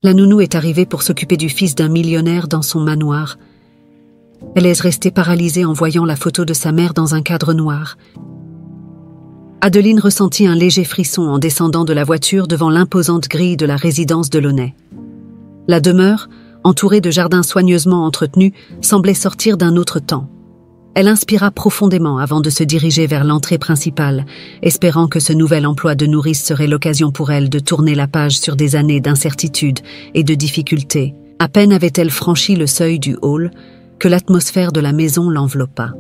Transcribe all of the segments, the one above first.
La nounou est arrivée pour s'occuper du fils d'un millionnaire dans son manoir. Elle est restée paralysée en voyant la photo de sa mère dans un cadre noir. Adeline ressentit un léger frisson en descendant de la voiture devant l'imposante grille de la résidence Delaunay. La demeure, entourée de jardins soigneusement entretenus, semblait sortir d'un autre temps. Elle inspira profondément avant de se diriger vers l'entrée principale, espérant que ce nouvel emploi de nourrice serait l'occasion pour elle de tourner la page sur des années d'incertitude et de difficultés. À peine avait-elle franchi le seuil du hall que l'atmosphère de la maison l'enveloppa.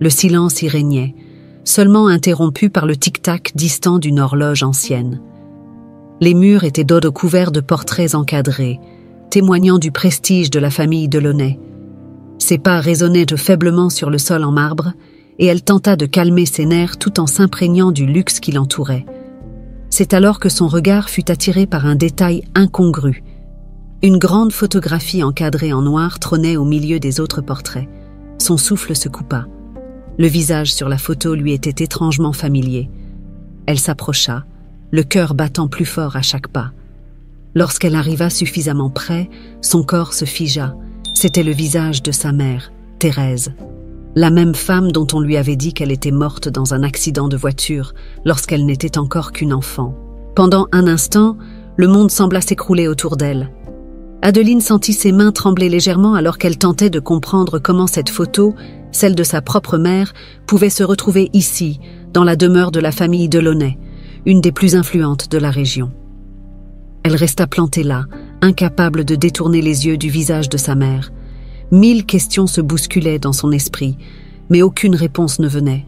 Le silence y régnait, seulement interrompu par le tic-tac distant d'une horloge ancienne. Les murs étaient d'odes couverts de portraits encadrés, témoignant du prestige de la famille Delaunay. Ses pas résonnaient faiblement sur le sol en marbre, et elle tenta de calmer ses nerfs tout en s'imprégnant du luxe qui l'entourait. C'est alors que son regard fut attiré par un détail incongru. Une grande photographie encadrée en noir trônait au milieu des autres portraits. Son souffle se coupa. Le visage sur la photo lui était étrangement familier. Elle s'approcha, le cœur battant plus fort à chaque pas. Lorsqu'elle arriva suffisamment près, son corps se figea. C'était le visage de sa mère, Thérèse. La même femme dont on lui avait dit qu'elle était morte dans un accident de voiture lorsqu'elle n'était encore qu'une enfant. Pendant un instant, le monde sembla s'écrouler autour d'elle. Adeline sentit ses mains trembler légèrement alors qu'elle tentait de comprendre comment cette photo, celle de sa propre mère, pouvait se retrouver ici, dans la demeure de la famille Delaunay, une des plus influentes de la région. Elle resta plantée là, incapable de détourner les yeux du visage de sa mère. 1000 questions se bousculaient dans son esprit, mais aucune réponse ne venait.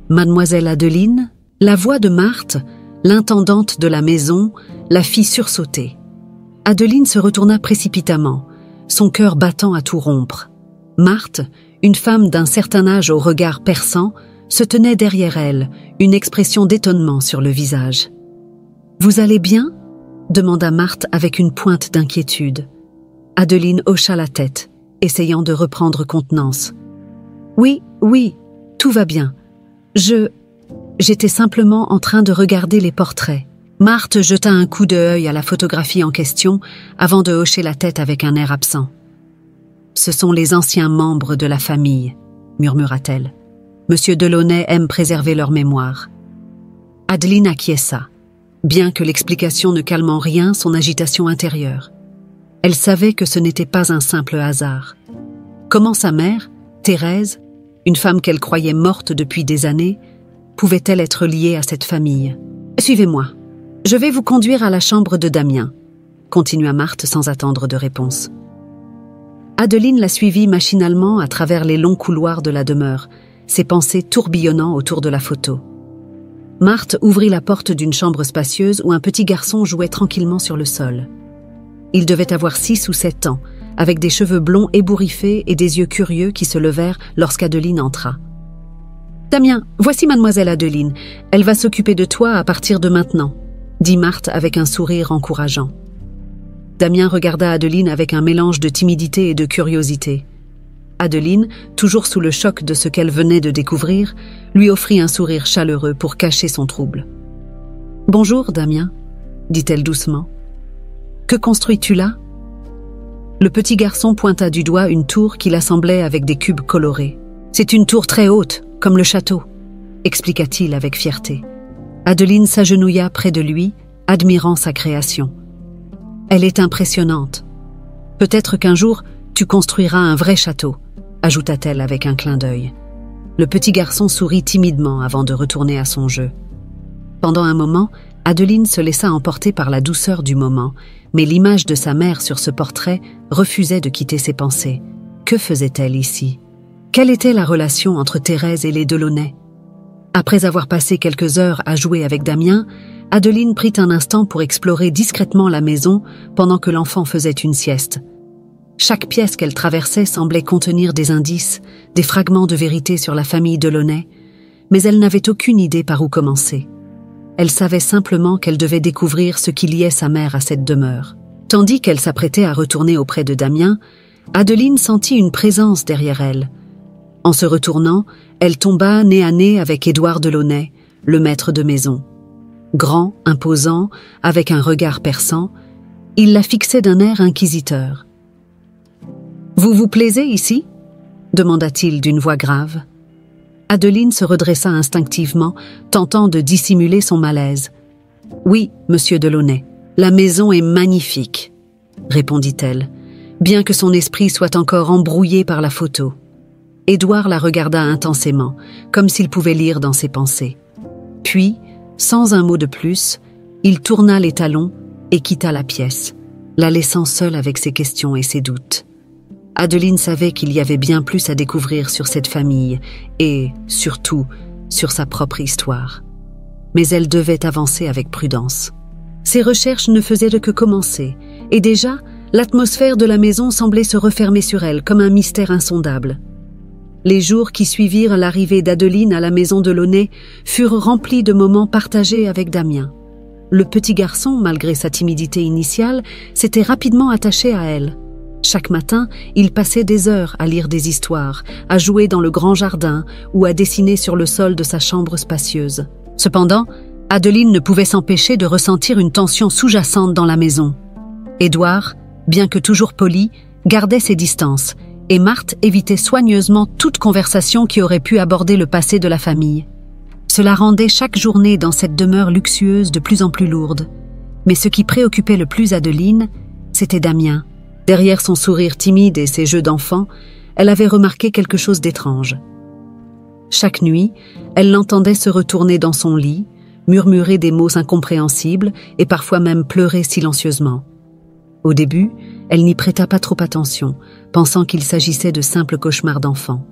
Mademoiselle Adeline, la voix de Marthe, l'intendante de la maison, la fit sursauter. Adeline se retourna précipitamment, son cœur battant à tout rompre. Marthe, une femme d'un certain âge au regard perçant, se tenait derrière elle, une expression d'étonnement sur le visage. « Vous allez bien ?» demanda Marthe avec une pointe d'inquiétude. Adeline hocha la tête, essayant de reprendre contenance. « Oui, tout va bien. J'étais simplement en train de regarder les portraits. » Marthe jeta un coup d'œil à la photographie en question avant de hocher la tête avec un air absent. « Ce sont les anciens membres de la famille, » murmura-t-elle. « Monsieur Delaunay aime préserver leur mémoire. » Adeline acquiesça, bien que l'explication ne calme en rien son agitation intérieure. Elle savait que ce n'était pas un simple hasard. Comment sa mère, Thérèse, une femme qu'elle croyait morte depuis des années, pouvait-elle être liée à cette famille ? « Suivez-moi. Je vais vous conduire à la chambre de Damien, » continua Marthe sans attendre de réponse. Adeline la suivit machinalement à travers les longs couloirs de la demeure, ses pensées tourbillonnant autour de la photo. Marthe ouvrit la porte d'une chambre spacieuse où un petit garçon jouait tranquillement sur le sol. Il devait avoir 6 ou 7 ans, avec des cheveux blonds ébouriffés et des yeux curieux qui se levèrent lorsqu'Adeline entra. « Damien, voici mademoiselle Adeline. Elle va s'occuper de toi à partir de maintenant, » dit Marthe avec un sourire encourageant. Damien regarda Adeline avec un mélange de timidité et de curiosité. Adeline, toujours sous le choc de ce qu'elle venait de découvrir, lui offrit un sourire chaleureux pour cacher son trouble. « Bonjour, Damien, » dit-elle doucement. « Que construis-tu là ?» Le petit garçon pointa du doigt une tour qu'il assemblait avec des cubes colorés. « C'est une tour très haute, comme le château, » expliqua-t-il avec fierté. Adeline s'agenouilla près de lui, admirant sa création. « Elle est impressionnante. Peut-être qu'un jour, tu construiras un vrai château, » ajouta-t-elle avec un clin d'œil. Le petit garçon sourit timidement avant de retourner à son jeu. Pendant un moment, Adeline se laissa emporter par la douceur du moment, mais l'image de sa mère sur ce portrait refusait de quitter ses pensées. Que faisait-elle ici ? Quelle était la relation entre Thérèse et les Delaunay ? Après avoir passé quelques heures à jouer avec Damien, Adeline prit un instant pour explorer discrètement la maison pendant que l'enfant faisait une sieste. Chaque pièce qu'elle traversait semblait contenir des indices, des fragments de vérité sur la famille Delaunay, mais elle n'avait aucune idée par où commencer. Elle savait simplement qu'elle devait découvrir ce qui liait sa mère à cette demeure. Tandis qu'elle s'apprêtait à retourner auprès de Damien, Adeline sentit une présence derrière elle. En se retournant, elle tomba nez à nez avec Édouard Delaunay, le maître de maison. Grand, imposant, avec un regard perçant, Il la fixait d'un air inquisiteur. « Vous vous plaisez ici ?» demanda-t-il d'une voix grave. Adeline se redressa instinctivement, tentant de dissimuler son malaise. « Oui, monsieur Delaunay, la maison est magnifique, » répondit-elle, bien que son esprit soit encore embrouillé par la photo. Édouard la regarda intensément, comme s'il pouvait lire dans ses pensées. Puis, sans un mot de plus, il tourna les talons et quitta la pièce, la laissant seule avec ses questions et ses doutes. Adeline savait qu'il y avait bien plus à découvrir sur cette famille et, surtout, sur sa propre histoire. Mais elle devait avancer avec prudence. Ses recherches ne faisaient que commencer, et déjà, l'atmosphère de la maison semblait se refermer sur elle comme un mystère insondable. Les jours qui suivirent l'arrivée d'Adeline à la maison Delaunay furent remplis de moments partagés avec Damien. Le petit garçon, malgré sa timidité initiale, s'était rapidement attaché à elle. Chaque matin, il passait des heures à lire des histoires, à jouer dans le grand jardin ou à dessiner sur le sol de sa chambre spacieuse. Cependant, Adeline ne pouvait s'empêcher de ressentir une tension sous-jacente dans la maison. Édouard, bien que toujours poli, gardait ses distances, et Marthe évitait soigneusement toute conversation qui aurait pu aborder le passé de la famille. Cela rendait chaque journée dans cette demeure luxueuse de plus en plus lourde. Mais ce qui préoccupait le plus Adeline, c'était Damien. Derrière son sourire timide et ses jeux d'enfant, elle avait remarqué quelque chose d'étrange. Chaque nuit, elle l'entendait se retourner dans son lit, murmurer des mots incompréhensibles et parfois même pleurer silencieusement. Au début, elle n'y prêta pas trop attention, pensant qu'il s'agissait de simples cauchemars d'enfant.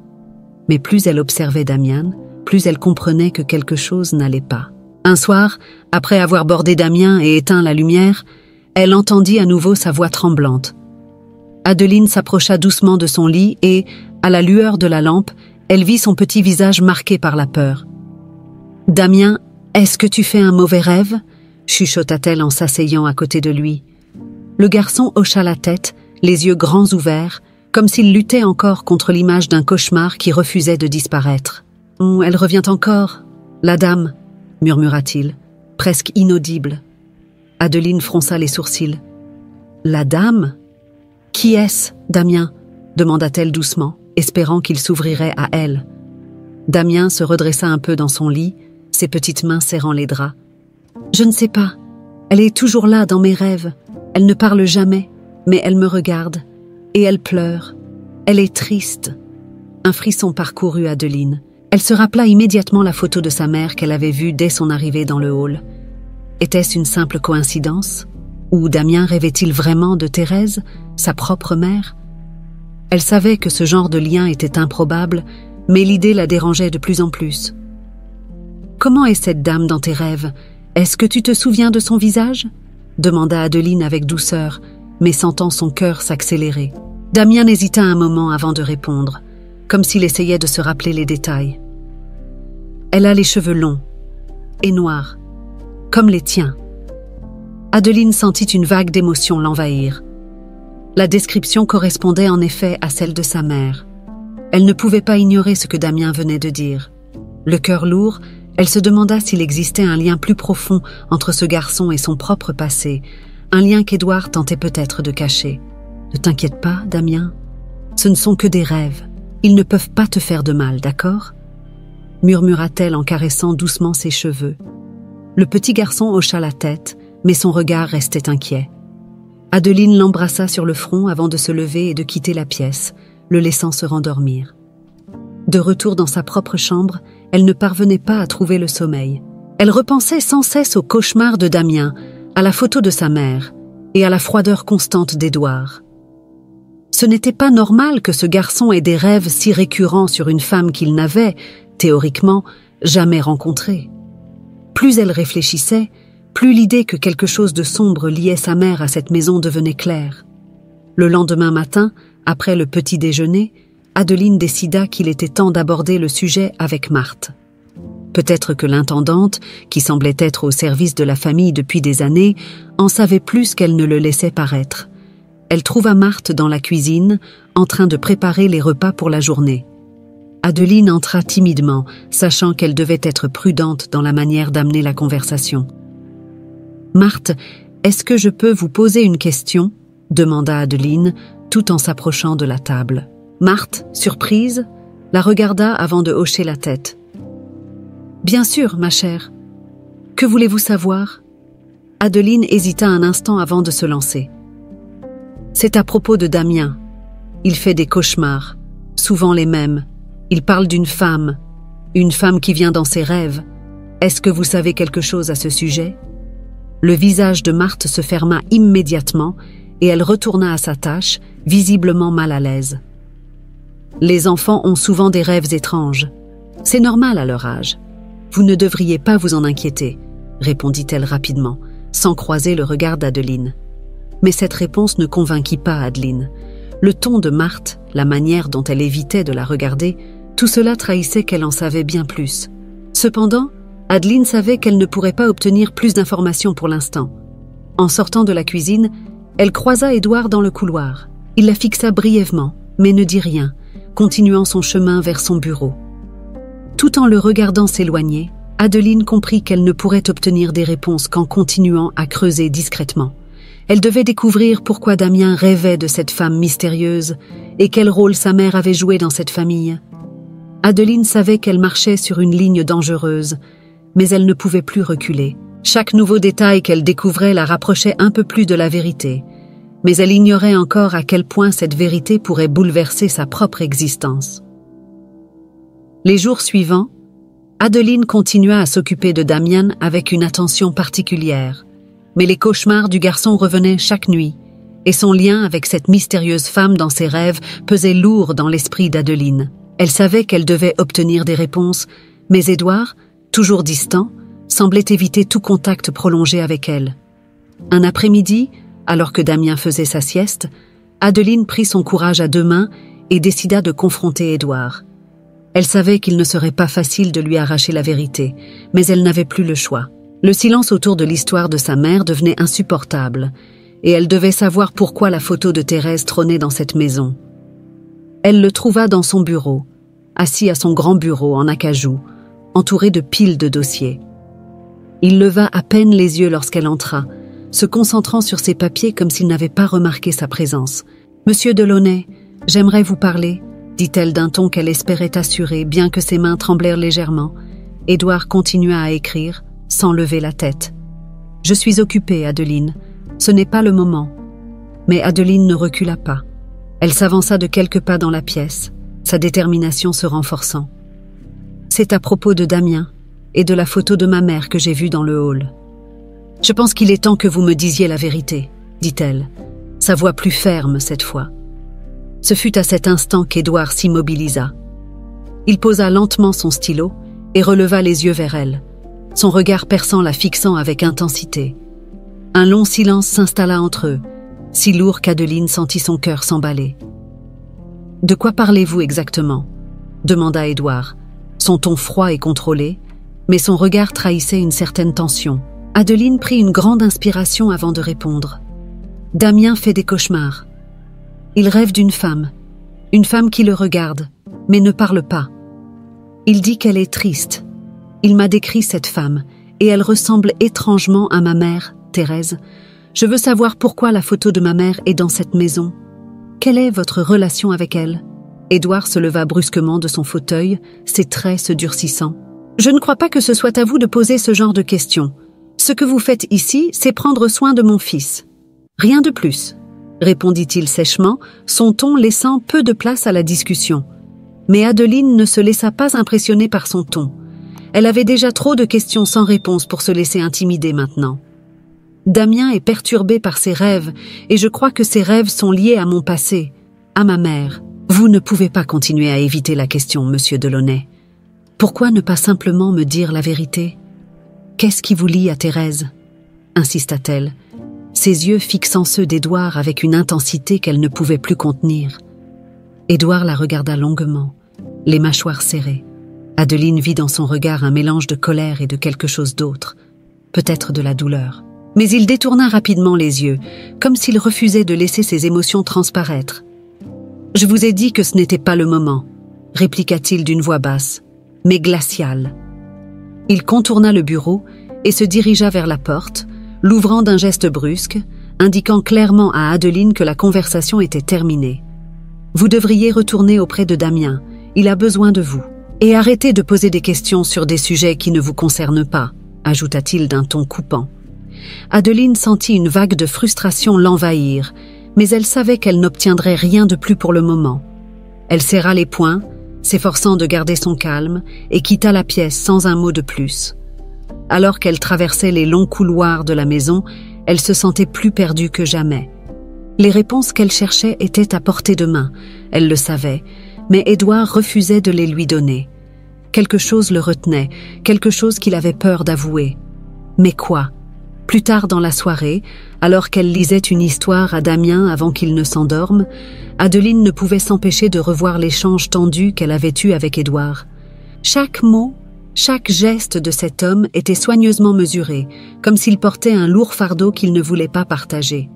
Mais plus elle observait Damien, plus elle comprenait que quelque chose n'allait pas. Un soir, après avoir bordé Damien et éteint la lumière, elle entendit à nouveau sa voix tremblante. Adeline s'approcha doucement de son lit et, à la lueur de la lampe, elle vit son petit visage marqué par la peur. « Damien, est-ce que tu fais un mauvais rêve ?» chuchota-t-elle en s'asseyant à côté de lui. Le garçon hocha la tête, les yeux grands ouverts, comme s'il luttait encore contre l'image d'un cauchemar qui refusait de disparaître. « Elle revient encore, la dame » murmura-t-il, presque inaudible. Adeline fronça les sourcils. « La dame ? Qui est-ce, Damien ?» demanda-t-elle doucement, espérant qu'il s'ouvrirait à elle. Damien se redressa un peu dans son lit, ses petites mains serrant les draps. « Je ne sais pas. Elle est toujours là dans mes rêves. Elle ne parle jamais, mais elle me regarde. Et elle pleure. Elle est triste. » Un frisson parcourut Adeline. Elle se rappela immédiatement la photo de sa mère qu'elle avait vue dès son arrivée dans le hall. Était-ce une simple coïncidence ? Ou Damien rêvait-il vraiment de Thérèse, sa propre mère ? Elle savait que ce genre de lien était improbable, mais l'idée la dérangeait de plus en plus. « Comment est cette dame dans tes rêves ? Est-ce que tu te souviens de son visage ?» demanda Adeline avec douceur, mais sentant son cœur s'accélérer. Damien hésita un moment avant de répondre, comme s'il essayait de se rappeler les détails. « Elle a les cheveux longs et noirs, comme les tiens. » Adeline sentit une vague d'émotion l'envahir. La description correspondait en effet à celle de sa mère. Elle ne pouvait pas ignorer ce que Damien venait de dire. Le cœur lourd, elle se demanda s'il existait un lien plus profond entre ce garçon et son propre passé, un lien qu'Édouard tentait peut-être de cacher. « Ne t'inquiète pas, Damien. Ce ne sont que des rêves. Ils ne peuvent pas te faire de mal, d'accord ?» murmura-t-elle en caressant doucement ses cheveux. Le petit garçon hocha la tête, mais son regard restait inquiet. Adeline l'embrassa sur le front avant de se lever et de quitter la pièce, le laissant se rendormir. De retour dans sa propre chambre, elle ne parvenait pas à trouver le sommeil. Elle repensait sans cesse au cauchemar de Damien, à la photo de sa mère et à la froideur constante d'Édouard. Ce n'était pas normal que ce garçon ait des rêves si récurrents sur une femme qu'il n'avait, théoriquement, jamais rencontrée. Plus elle réfléchissait, plus l'idée que quelque chose de sombre liait sa mère à cette maison devenait claire. Le lendemain matin, après le petit déjeuner, Adeline décida qu'il était temps d'aborder le sujet avec Marthe. Peut-être que l'intendante, qui semblait être au service de la famille depuis des années, en savait plus qu'elle ne le laissait paraître. Elle trouva Marthe dans la cuisine, en train de préparer les repas pour la journée. Adeline entra timidement, sachant qu'elle devait être prudente dans la manière d'amener la conversation. « Marthe, Est-ce que je peux vous poser une question ? Demanda Adeline, tout en s'approchant de la table. Marthe, surprise, la regarda avant de hocher la tête. Bien sûr, ma chère. Que voulez-vous savoir ? Adeline hésita un instant avant de se lancer. C'est à propos de Damien. Il fait des cauchemars, souvent les mêmes. Il parle d'une femme qui vient dans ses rêves. Est-ce que vous savez quelque chose à ce sujet ? Le visage de Marthe se ferma immédiatement et elle retourna à sa tâche, visiblement mal à l'aise. Les enfants ont souvent des rêves étranges. C'est normal à leur âge. Vous ne devriez pas vous en inquiéter, répondit-elle rapidement, sans croiser le regard d'Adeline. Mais cette réponse ne convainquit pas Adeline. Le ton de Marthe, la manière dont elle évitait de la regarder, tout cela trahissait qu'elle en savait bien plus. Cependant, Adeline savait qu'elle ne pourrait pas obtenir plus d'informations pour l'instant. En sortant de la cuisine, elle croisa Édouard dans le couloir. Il la fixa brièvement, mais ne dit rien, continuant son chemin vers son bureau. Tout en le regardant s'éloigner, Adeline comprit qu'elle ne pourrait obtenir des réponses qu'en continuant à creuser discrètement. Elle devait découvrir pourquoi Damien rêvait de cette femme mystérieuse et quel rôle sa mère avait joué dans cette famille. Adeline savait qu'elle marchait sur une ligne dangereuse, mais elle ne pouvait plus reculer. Chaque nouveau détail qu'elle découvrait la rapprochait un peu plus de la vérité, mais elle ignorait encore à quel point cette vérité pourrait bouleverser sa propre existence. Les jours suivants, Adeline continua à s'occuper de Damien avec une attention particulière, mais les cauchemars du garçon revenaient chaque nuit, et son lien avec cette mystérieuse femme dans ses rêves pesait lourd dans l'esprit d'Adeline. Elle savait qu'elle devait obtenir des réponses, mais Édouard, toujours distant, semblait éviter tout contact prolongé avec elle. Un après-midi, alors que Damien faisait sa sieste, Adeline prit son courage à deux mains et décida de confronter Édouard. Elle savait qu'il ne serait pas facile de lui arracher la vérité, mais elle n'avait plus le choix. Le silence autour de l'histoire de sa mère devenait insupportable, et elle devait savoir pourquoi la photo de Thérèse trônait dans cette maison. Elle le trouva dans son bureau, assis à son grand bureau en acajou, entouré de piles de dossiers. Il leva à peine les yeux lorsqu'elle entra, se concentrant sur ses papiers comme s'il n'avait pas remarqué sa présence. « Monsieur Delaunay, j'aimerais vous parler », dit-elle d'un ton qu'elle espérait assurer, bien que ses mains tremblèrent légèrement. Édouard continua à écrire, sans lever la tête. « Je suis occupée, Adeline. Ce n'est pas le moment. » Mais Adeline ne recula pas. Elle s'avança de quelques pas dans la pièce, sa détermination se renforçant. « C'est à propos de Damien et de la photo de ma mère que j'ai vue dans le hall. Je pense qu'il est temps que vous me disiez la vérité, dit-elle, sa voix plus ferme cette fois. Ce fut à cet instant qu'Édouard s'immobilisa. Il posa lentement son stylo et releva les yeux vers elle, son regard perçant la fixant avec intensité. Un long silence s'installa entre eux, si lourd qu'Adeline sentit son cœur s'emballer. « De quoi parlez-vous exactement ?» demanda Édouard, son ton froid et contrôlé, mais son regard trahissait une certaine tension. Adeline prit une grande inspiration avant de répondre. « Damien fait des cauchemars. Il rêve d'une femme qui le regarde, mais ne parle pas. Il dit qu'elle est triste. Il m'a décrit cette femme, et elle ressemble étrangement à ma mère, Thérèse. Je veux savoir pourquoi la photo de ma mère est dans cette maison. Quelle est votre relation avec elle ?» Édouard se leva brusquement de son fauteuil, ses traits se durcissant. « Je ne crois pas que ce soit à vous de poser ce genre de questions. Ce que vous faites ici, c'est prendre soin de mon fils. Rien de plus, » répondit-il sèchement, son ton laissant peu de place à la discussion. Mais Adeline ne se laissa pas impressionner par son ton. Elle avait déjà trop de questions sans réponse pour se laisser intimider maintenant. « Damien est perturbé par ses rêves, et je crois que ses rêves sont liés à mon passé, à ma mère. Vous ne pouvez pas continuer à éviter la question, monsieur Delaunay. Pourquoi ne pas simplement me dire la vérité ? Qu'est-ce qui vous lie à Thérèse ?» insista-t-elle, ses yeux fixant ceux d'Édouard avec une intensité qu'elle ne pouvait plus contenir. Édouard la regarda longuement, les mâchoires serrées. Adeline vit dans son regard un mélange de colère et de quelque chose d'autre, peut-être de la douleur. Mais il détourna rapidement les yeux, comme s'il refusait de laisser ses émotions transparaître. « Je vous ai dit que ce n'était pas le moment », répliqua-t-il d'une voix basse, mais glaciale. Il contourna le bureau et se dirigea vers la porte, l'ouvrant d'un geste brusque, indiquant clairement à Adeline que la conversation était terminée. « Vous devriez retourner auprès de Damien, il a besoin de vous. Et arrêtez de poser des questions sur des sujets qui ne vous concernent pas », ajouta-t-il d'un ton coupant. Adeline sentit une vague de frustration l'envahir, mais elle savait qu'elle n'obtiendrait rien de plus pour le moment. Elle serra les poings, s'efforçant de garder son calme, et quitta la pièce sans un mot de plus. Alors qu'elle traversait les longs couloirs de la maison, elle se sentait plus perdue que jamais. Les réponses qu'elle cherchait étaient à portée de main, elle le savait, mais Édouard refusait de les lui donner. Quelque chose le retenait, quelque chose qu'il avait peur d'avouer. Mais quoi? Plus tard dans la soirée, alors qu'elle lisait une histoire à Damien avant qu'il ne s'endorme, Adeline ne pouvait s'empêcher de revoir l'échange tendu qu'elle avait eu avec Édouard. Chaque mot, chaque geste de cet homme était soigneusement mesuré, comme s'il portait un lourd fardeau qu'il ne voulait pas partager.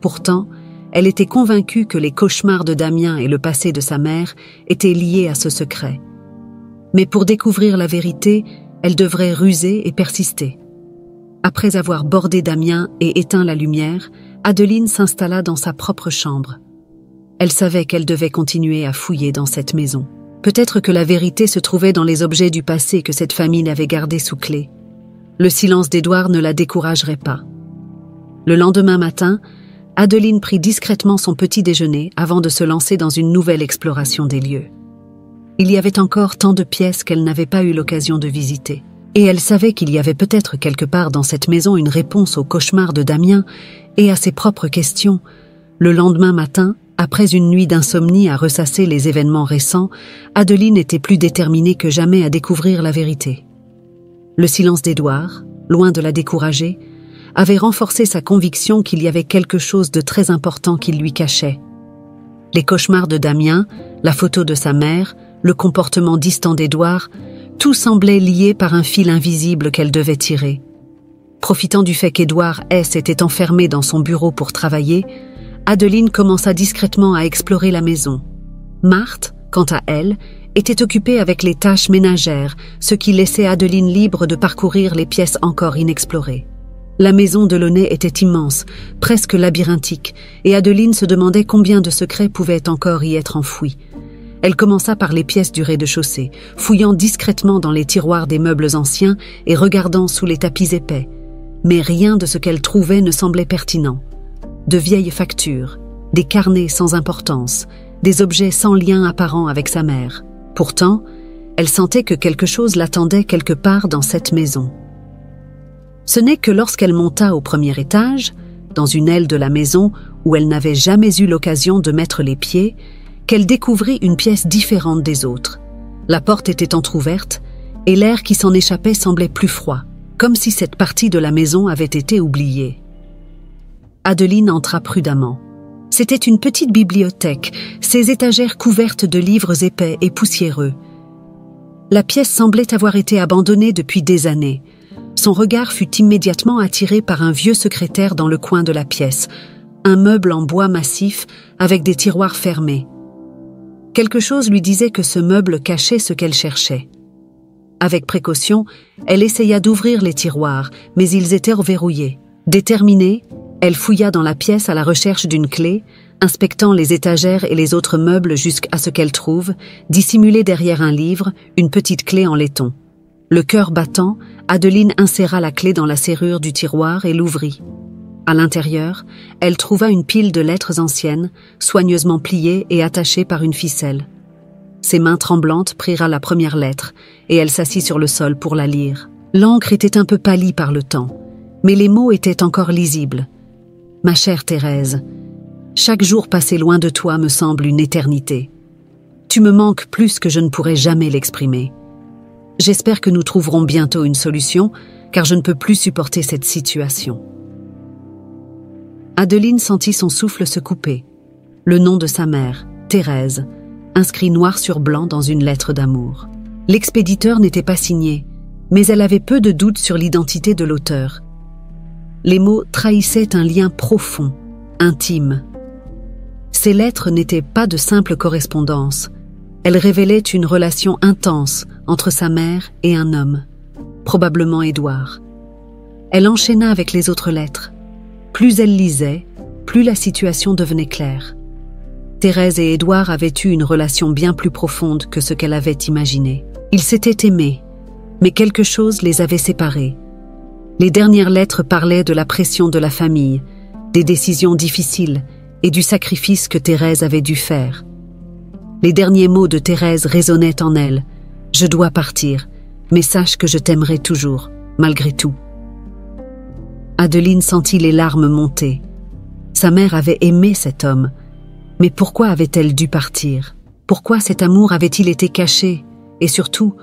Pourtant, elle était convaincue que les cauchemars de Damien et le passé de sa mère étaient liés à ce secret. Mais pour découvrir la vérité, elle devrait ruser et persister. Après avoir bordé Damien et éteint la lumière, Adeline s'installa dans sa propre chambre. Elle savait qu'elle devait continuer à fouiller dans cette maison. Peut-être que la vérité se trouvait dans les objets du passé que cette famille avait gardés sous clé. Le silence d'Édouard ne la découragerait pas. Le lendemain matin, Adeline prit discrètement son petit déjeuner avant de se lancer dans une nouvelle exploration des lieux. Il y avait encore tant de pièces qu'elle n'avait pas eu l'occasion de visiter. Et elle savait qu'il y avait peut-être quelque part dans cette maison une réponse au cauchemar de Damien et à ses propres questions. Le lendemain matin, après une nuit d'insomnie à ressasser les événements récents, Adeline était plus déterminée que jamais à découvrir la vérité. Le silence d'Édouard, loin de la décourager, avait renforcé sa conviction qu'il y avait quelque chose de très important qu'il lui cachait. Les cauchemars de Damien, la photo de sa mère, le comportement distant d'Édouard, tout semblait lié par un fil invisible qu'elle devait tirer. Profitant du fait qu'Édouard S. était enfermé dans son bureau pour travailler, Adeline commença discrètement à explorer la maison. Marthe, quant à elle, était occupée avec les tâches ménagères, ce qui laissait Adeline libre de parcourir les pièces encore inexplorées. La maison de Launay était immense, presque labyrinthique, et Adeline se demandait combien de secrets pouvaient encore y être enfouis. Elle commença par les pièces du rez-de-chaussée, fouillant discrètement dans les tiroirs des meubles anciens et regardant sous les tapis épais. Mais rien de ce qu'elle trouvait ne semblait pertinent. De vieilles factures, des carnets sans importance, des objets sans lien apparent avec sa mère. Pourtant, elle sentait que quelque chose l'attendait quelque part dans cette maison. Ce n'est que lorsqu'elle monta au premier étage, dans une aile de la maison où elle n'avait jamais eu l'occasion de mettre les pieds, qu'elle découvrit une pièce différente des autres. La porte était entr'ouverte et l'air qui s'en échappait semblait plus froid, comme si cette partie de la maison avait été oubliée. Adeline entra prudemment. C'était une petite bibliothèque, ses étagères couvertes de livres épais et poussiéreux. La pièce semblait avoir été abandonnée depuis des années. Son regard fut immédiatement attiré par un vieux secrétaire dans le coin de la pièce, un meuble en bois massif avec des tiroirs fermés. Quelque chose lui disait que ce meuble cachait ce qu'elle cherchait. Avec précaution, elle essaya d'ouvrir les tiroirs, mais ils étaient verrouillés. Déterminée, elle fouilla dans la pièce à la recherche d'une clé, inspectant les étagères et les autres meubles jusqu'à ce qu'elle trouve, dissimulée derrière un livre, une petite clé en laiton. Le cœur battant, Adeline inséra la clé dans la serrure du tiroir et l'ouvrit. À l'intérieur, elle trouva une pile de lettres anciennes, soigneusement pliées et attachées par une ficelle. Ses mains tremblantes prirent la première lettre, et elle s'assit sur le sol pour la lire. L'encre était un peu pâlie par le temps, mais les mots étaient encore lisibles. « Ma chère Thérèse, chaque jour passé loin de toi me semble une éternité. Tu me manques plus que je ne pourrais jamais l'exprimer. J'espère que nous trouverons bientôt une solution, car je ne peux plus supporter cette situation. » Adeline sentit son souffle se couper. Le nom de sa mère, Thérèse, inscrit noir sur blanc dans une lettre d'amour. L'expéditeur n'était pas signé, mais elle avait peu de doute sur l'identité de l'auteur. Les mots trahissaient un lien profond, intime. Ces lettres n'étaient pas de simple correspondance. Elles révélaient une relation intense entre sa mère et un homme, probablement Édouard. Elle enchaîna avec les autres lettres. Plus elle lisait, plus la situation devenait claire. Thérèse et Édouard avaient eu une relation bien plus profonde que ce qu'elle avait imaginé. Ils s'étaient aimés, mais quelque chose les avait séparés. Les dernières lettres parlaient de la pression de la famille, des décisions difficiles et du sacrifice que Thérèse avait dû faire. Les derniers mots de Thérèse résonnaient en elle. « Je dois partir, mais sache que je t'aimerai toujours, malgré tout. » Adeline sentit les larmes monter. Sa mère avait aimé cet homme, mais pourquoi avait-elle dû partir? Pourquoi cet amour avait-il été caché? Et surtout,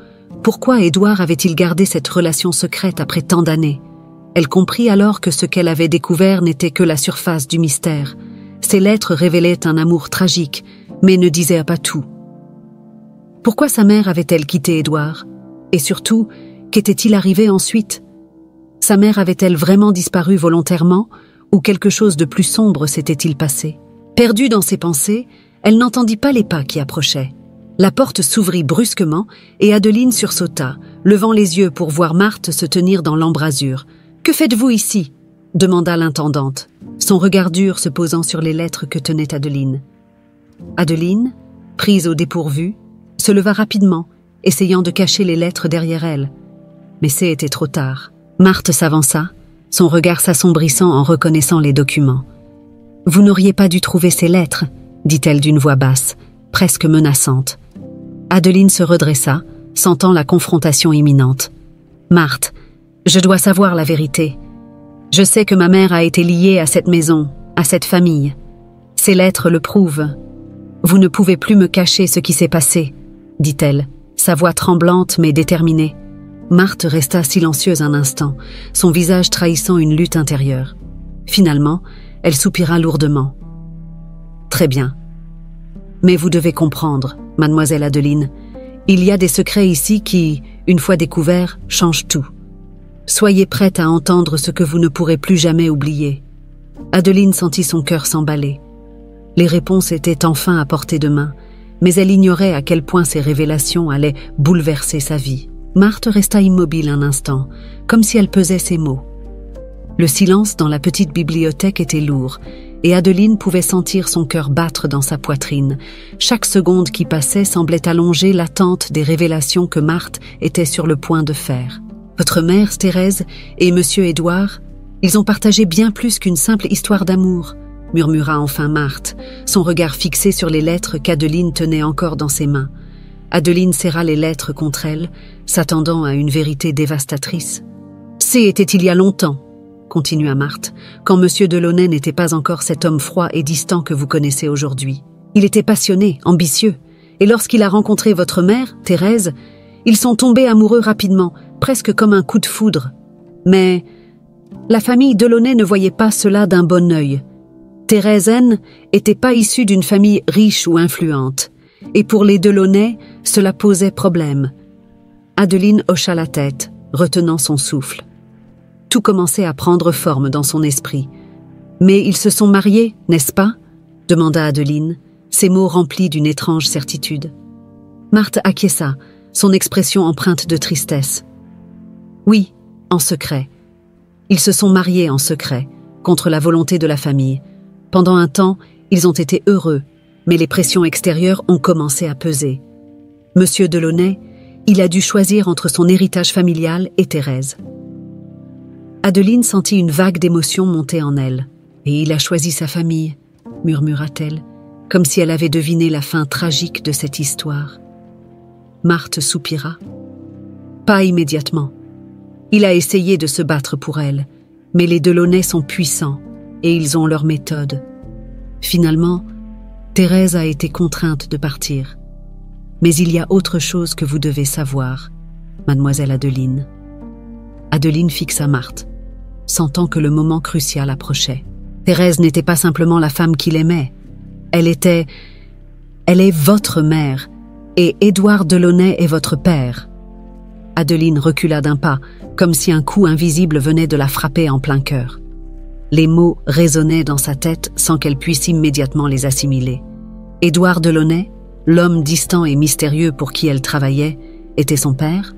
pourquoi Édouard avait-il gardé cette relation secrète après tant d'années? Elle comprit alors que ce qu'elle avait découvert n'était que la surface du mystère. Ces lettres révélaient un amour tragique, mais ne disaient pas tout. Pourquoi sa mère avait-elle quitté Édouard? Et surtout, qu'était-il arrivé ensuite? Sa mère avait-elle vraiment disparu volontairement, ou quelque chose de plus sombre s'était-il passé? Perdue dans ses pensées, elle n'entendit pas les pas qui approchaient. La porte s'ouvrit brusquement et Adeline sursauta, levant les yeux pour voir Marthe se tenir dans l'embrasure. « Que faites-vous ici ?» demanda l'intendante, son regard dur se posant sur les lettres que tenait Adeline. Adeline, prise au dépourvu, se leva rapidement, essayant de cacher les lettres derrière elle. Mais c'était trop tard. Marthe s'avança, son regard s'assombrissant en reconnaissant les documents. « Vous n'auriez pas dû trouver ces lettres » dit-elle d'une voix basse, presque menaçante. Adeline se redressa, sentant la confrontation imminente. « Marthe, je dois savoir la vérité. Je sais que ma mère a été liée à cette maison, à cette famille. Ces lettres le prouvent. Vous ne pouvez plus me cacher ce qui s'est passé, dit-elle, sa voix tremblante mais déterminée. Marthe resta silencieuse un instant, son visage trahissant une lutte intérieure. Finalement, elle soupira lourdement. « Très bien. Mais vous devez comprendre, mademoiselle Adeline, il y a des secrets ici qui, une fois découverts, changent tout. Soyez prête à entendre ce que vous ne pourrez plus jamais oublier. » Adeline sentit son cœur s'emballer. Les réponses étaient enfin à portée de main, mais elle ignorait à quel point ces révélations allaient bouleverser sa vie. Marthe resta immobile un instant, comme si elle pesait ses mots. Le silence dans la petite bibliothèque était lourd, et Adeline pouvait sentir son cœur battre dans sa poitrine. Chaque seconde qui passait semblait allonger l'attente des révélations que Marthe était sur le point de faire. « Votre mère, Thérèse, et monsieur Édouard, ils ont partagé bien plus qu'une simple histoire d'amour, » murmura enfin Marthe, son regard fixé sur les lettres qu'Adeline tenait encore dans ses mains. Adeline serra les lettres contre elle, s'attendant à une vérité dévastatrice. « C'était il y a longtemps, » continua Marthe, « quand monsieur Delaunay n'était pas encore cet homme froid et distant que vous connaissez aujourd'hui. Il était passionné, ambitieux, et lorsqu'il a rencontré votre mère, Thérèse, ils sont tombés amoureux rapidement, presque comme un coup de foudre. Mais la famille Delaunay ne voyait pas cela d'un bon œil. Thérèse N n'était pas issue d'une famille riche ou influente, et pour les Delaunay, cela posait problème. » Adeline hocha la tête, retenant son souffle. Tout commençait à prendre forme dans son esprit. « Mais ils se sont mariés, n'est-ce pas ?» demanda Adeline, ses mots remplis d'une étrange certitude. Marthe acquiesça, son expression empreinte de tristesse. « Oui, en secret. Ils se sont mariés en secret, contre la volonté de la famille. Pendant un temps, ils ont été heureux, mais les pressions extérieures ont commencé à peser. Monsieur Delaunay, il a dû choisir entre son héritage familial et Thérèse. » Adeline sentit une vague d'émotion monter en elle. « Et il a choisi sa famille, » murmura-t-elle, comme si elle avait deviné la fin tragique de cette histoire. Marthe soupira. « Pas immédiatement. Il a essayé de se battre pour elle, mais les Delaunay sont puissants et ils ont leur méthode. Finalement, Thérèse a été contrainte de partir. Mais il y a autre chose que vous devez savoir, mademoiselle Adeline. » Adeline fixa Marthe, sentant que le moment crucial approchait. Thérèse n'était pas simplement la femme qu'il aimait. Elle est votre mère, et Édouard Delaunay est votre père. Adeline recula d'un pas, comme si un coup invisible venait de la frapper en plein cœur. Les mots résonnaient dans sa tête sans qu'elle puisse immédiatement les assimiler. Édouard Delaunay, l'homme distant et mystérieux pour qui elle travaillait, était son père?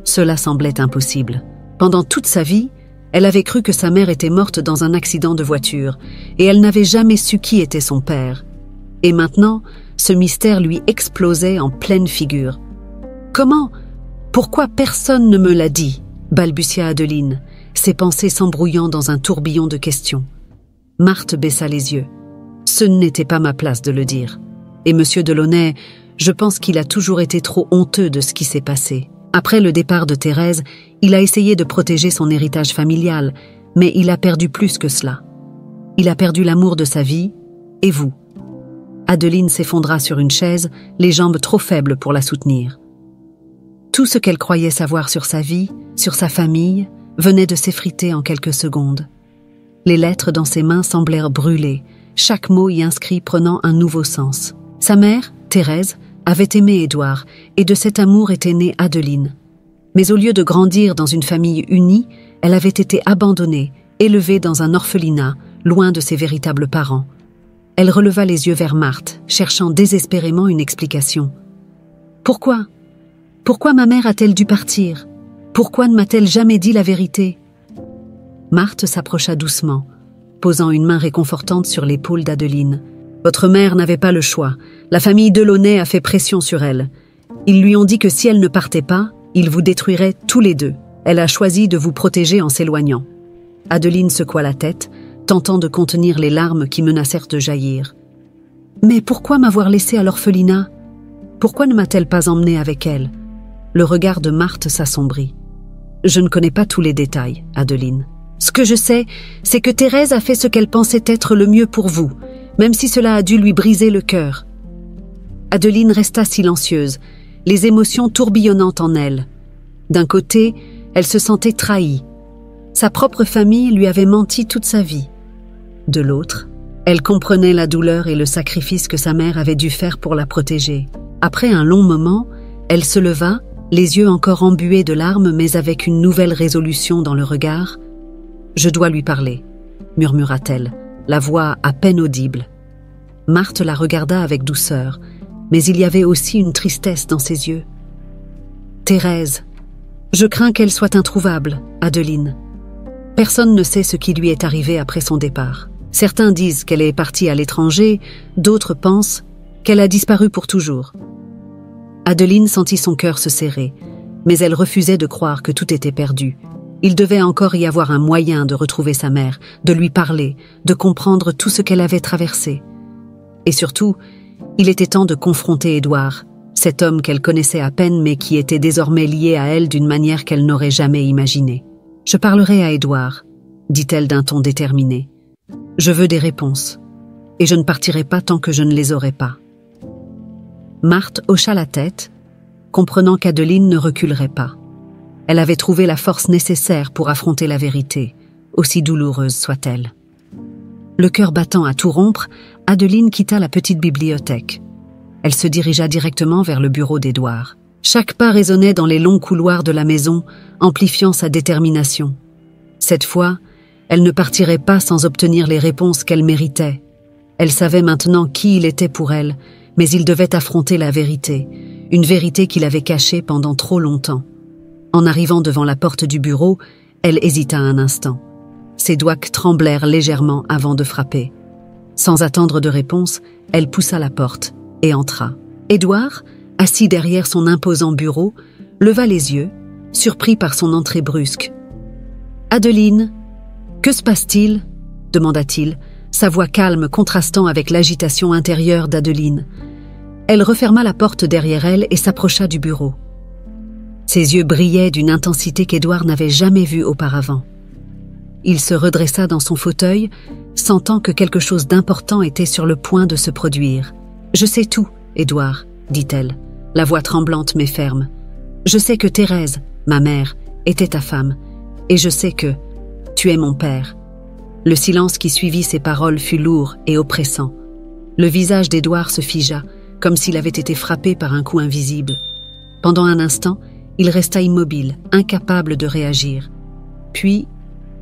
Cela semblait impossible. Pendant toute sa vie, Elle avait cru que sa mère était morte dans un accident de voiture, et elle n'avait jamais su qui était son père. Et maintenant, ce mystère lui explosait en pleine figure. « Comment? Pourquoi personne ne me l'a dit ?» balbutia Adeline, ses pensées s'embrouillant dans un tourbillon de questions. Marthe baissa les yeux. « Ce n'était pas ma place de le dire. Et Monsieur Delaunay, je pense qu'il a toujours été trop honteux de ce qui s'est passé. Après le départ de Thérèse, il a essayé de protéger son héritage familial, mais il a perdu plus que cela. Il a perdu l'amour de sa vie, et vous. » Adeline s'effondra sur une chaise, les jambes trop faibles pour la soutenir. Tout ce qu'elle croyait savoir sur sa vie, sur sa famille, venait de s'effriter en quelques secondes. Les lettres dans ses mains semblèrent brûler, chaque mot y inscrit prenant un nouveau sens. Sa mère, Thérèse, avait aimé Édouard, et de cet amour était née Adeline. Mais au lieu de grandir dans une famille unie, elle avait été abandonnée, élevée dans un orphelinat, loin de ses véritables parents. Elle releva les yeux vers Marthe, cherchant désespérément une explication. « Pourquoi? Pourquoi ma mère a-t-elle dû partir? Pourquoi ne m'a-t-elle jamais dit la vérité ?» Marthe s'approcha doucement, posant une main réconfortante sur l'épaule d'Adeline. « Votre mère n'avait pas le choix. La famille Delaunay a fait pression sur elle. Ils lui ont dit que si elle ne partait pas, ils vous détruiraient tous les deux. Elle a choisi de vous protéger en s'éloignant. » Adeline secoua la tête, tentant de contenir les larmes qui menacèrent de jaillir. « Mais pourquoi m'avoir laissée à l'orphelinat? Pourquoi ne m'a-t-elle pas emmenée avec elle ?» Le regard de Marthe s'assombrit. « Je ne connais pas tous les détails, Adeline. Ce que je sais, c'est que Thérèse a fait ce qu'elle pensait être le mieux pour vous, même si cela a dû lui briser le cœur. » Adeline resta silencieuse, les émotions tourbillonnant en elle. D'un côté, elle se sentait trahie. Sa propre famille lui avait menti toute sa vie. De l'autre, elle comprenait la douleur et le sacrifice que sa mère avait dû faire pour la protéger. Après un long moment, elle se leva, les yeux encore embués de larmes mais avec une nouvelle résolution dans le regard. « Je dois lui parler », murmura-t-elle, la voix à peine audible. Marthe la regarda avec douceur, mais il y avait aussi une tristesse dans ses yeux. « Thérèse, je crains qu'elle soit introuvable, Adeline. Personne ne sait ce qui lui est arrivé après son départ. Certains disent qu'elle est partie à l'étranger, d'autres pensent qu'elle a disparu pour toujours. » Adeline sentit son cœur se serrer, mais elle refusait de croire que tout était perdu. Il devait encore y avoir un moyen de retrouver sa mère, de lui parler, de comprendre tout ce qu'elle avait traversé. Et surtout, il était temps de confronter Édouard, cet homme qu'elle connaissait à peine mais qui était désormais lié à elle d'une manière qu'elle n'aurait jamais imaginée. « Je parlerai à Édouard, » dit-elle d'un ton déterminé. « Je veux des réponses, et je ne partirai pas tant que je ne les aurai pas. » Marthe hocha la tête, comprenant qu'Adeline ne reculerait pas. Elle avait trouvé la force nécessaire pour affronter la vérité, aussi douloureuse soit-elle. Le cœur battant à tout rompre, Adeline quitta la petite bibliothèque. Elle se dirigea directement vers le bureau d'Édouard. Chaque pas résonnait dans les longs couloirs de la maison, amplifiant sa détermination. Cette fois, elle ne partirait pas sans obtenir les réponses qu'elle méritait. Elle savait maintenant qui il était pour elle, mais il devait affronter la vérité, une vérité qu'il avait cachée pendant trop longtemps. En arrivant devant la porte du bureau, elle hésita un instant. Ses doigts tremblèrent légèrement avant de frapper. Sans attendre de réponse, elle poussa la porte et entra. Édouard, assis derrière son imposant bureau, leva les yeux, surpris par son entrée brusque. « Adeline, que se passe-t-il » demanda-t-il, sa voix calme contrastant avec l'agitation intérieure d'Adeline. Elle referma la porte derrière elle et s'approcha du bureau. Ses yeux brillaient d'une intensité qu'Édouard n'avait jamais vue auparavant. Il se redressa dans son fauteuil, sentant que quelque chose d'important était sur le point de se produire. « Je sais tout, Édouard, » dit-elle, la voix tremblante mais ferme. « Je sais que Thérèse, ma mère, était ta femme, et je sais que tu es mon père. » Le silence qui suivit ces paroles fut lourd et oppressant. Le visage d'Édouard se figea, comme s'il avait été frappé par un coup invisible. Pendant un instant, il resta immobile, incapable de réagir. Puis,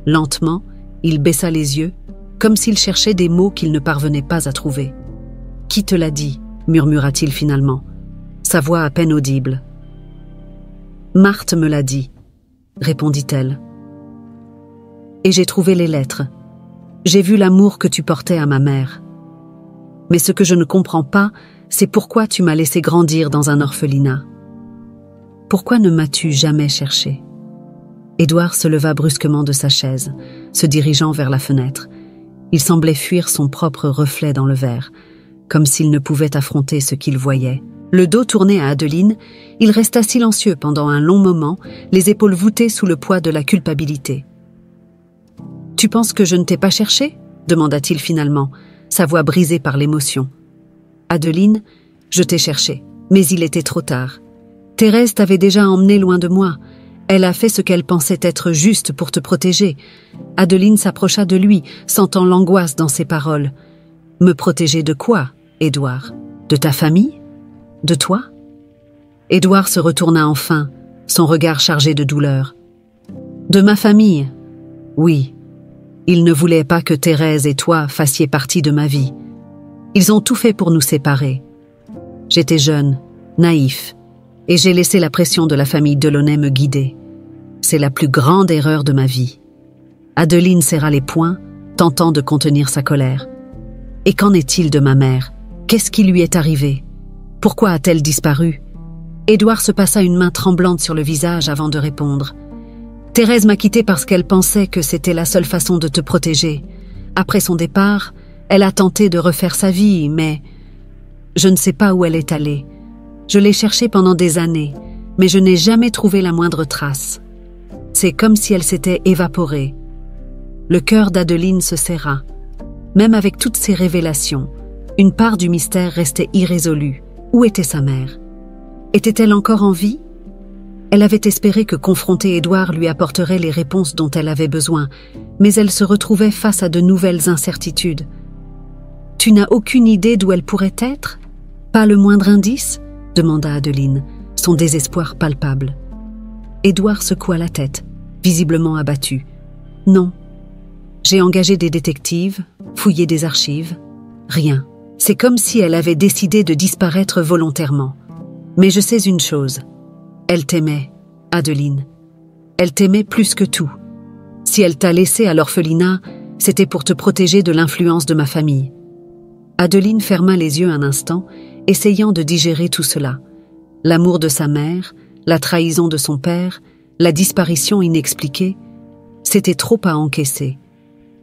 lentement, il baissa les yeux, comme s'il cherchait des mots qu'il ne parvenait pas à trouver. « Qui te l'a dit ?» murmura-t-il finalement, sa voix à peine audible. « Marthe me l'a dit, » répondit-elle. et j'ai trouvé les lettres. J'ai vu l'amour que tu portais à ma mère. Mais ce que je ne comprends pas, c'est pourquoi tu m'as laissé grandir dans un orphelinat. Pourquoi ne m'as-tu jamais cherché? Édouard se leva brusquement de sa chaise, se dirigeant vers la fenêtre. Il semblait fuir son propre reflet dans le verre, comme s'il ne pouvait affronter ce qu'il voyait. Le dos tourné à Adeline, il resta silencieux pendant un long moment, les épaules voûtées sous le poids de la culpabilité. « Tu penses que je ne t'ai pas cherché ?» demanda-t-il finalement, sa voix brisée par l'émotion. « Adeline, je t'ai cherché, mais il était trop tard. Thérèse t'avait déjà emmené loin de moi. Elle a fait ce qu'elle pensait être juste pour te protéger. » Adeline s'approcha de lui, sentant l'angoisse dans ses paroles. « Me protéger de quoi, Édouard? De ta famille? De toi ?» Édouard se retourna enfin, son regard chargé de douleur. « De ma famille? Oui. Ils ne voulaient pas que Thérèse et toi fassiez partie de ma vie. Ils ont tout fait pour nous séparer. J'étais jeune, naïf, et j'ai laissé la pression de la famille Delaunay me guider. C'est la plus grande erreur de ma vie. » Adeline serra les poings, tentant de contenir sa colère. « Et qu'en est-il de ma mère? Qu'est-ce qui lui est arrivé? Pourquoi a-t-elle disparu ?» Édouard se passa une main tremblante sur le visage avant de répondre. « Thérèse m'a quitté parce qu'elle pensait que c'était la seule façon de te protéger. Après son départ, elle a tenté de refaire sa vie, mais je ne sais pas où elle est allée. Je l'ai cherchée pendant des années, mais je n'ai jamais trouvé la moindre trace. C'est comme si elle s'était évaporée. » Le cœur d'Adeline se serra. Même avec toutes ces révélations, une part du mystère restait irrésolue. Où était sa mère? Était-elle encore en vie? Elle avait espéré que confronter Édouard lui apporterait les réponses dont elle avait besoin, mais elle se retrouvait face à de nouvelles incertitudes. « Tu n'as aucune idée d'où elle pourrait être? Pas le moindre indice ?» demanda Adeline, son désespoir palpable. Édouard secoua la tête, visiblement abattu. « Non. J'ai engagé des détectives, fouillé des archives. Rien. C'est comme si elle avait décidé de disparaître volontairement. Mais je sais une chose. Elle t'aimait, Adeline. Elle t'aimait plus que tout. Si elle t'a laissé à l'orphelinat, c'était pour te protéger de l'influence de ma famille. » Adeline ferma les yeux un instant, essayant de digérer tout cela. L'amour de sa mère, la trahison de son père, la disparition inexpliquée, c'était trop à encaisser.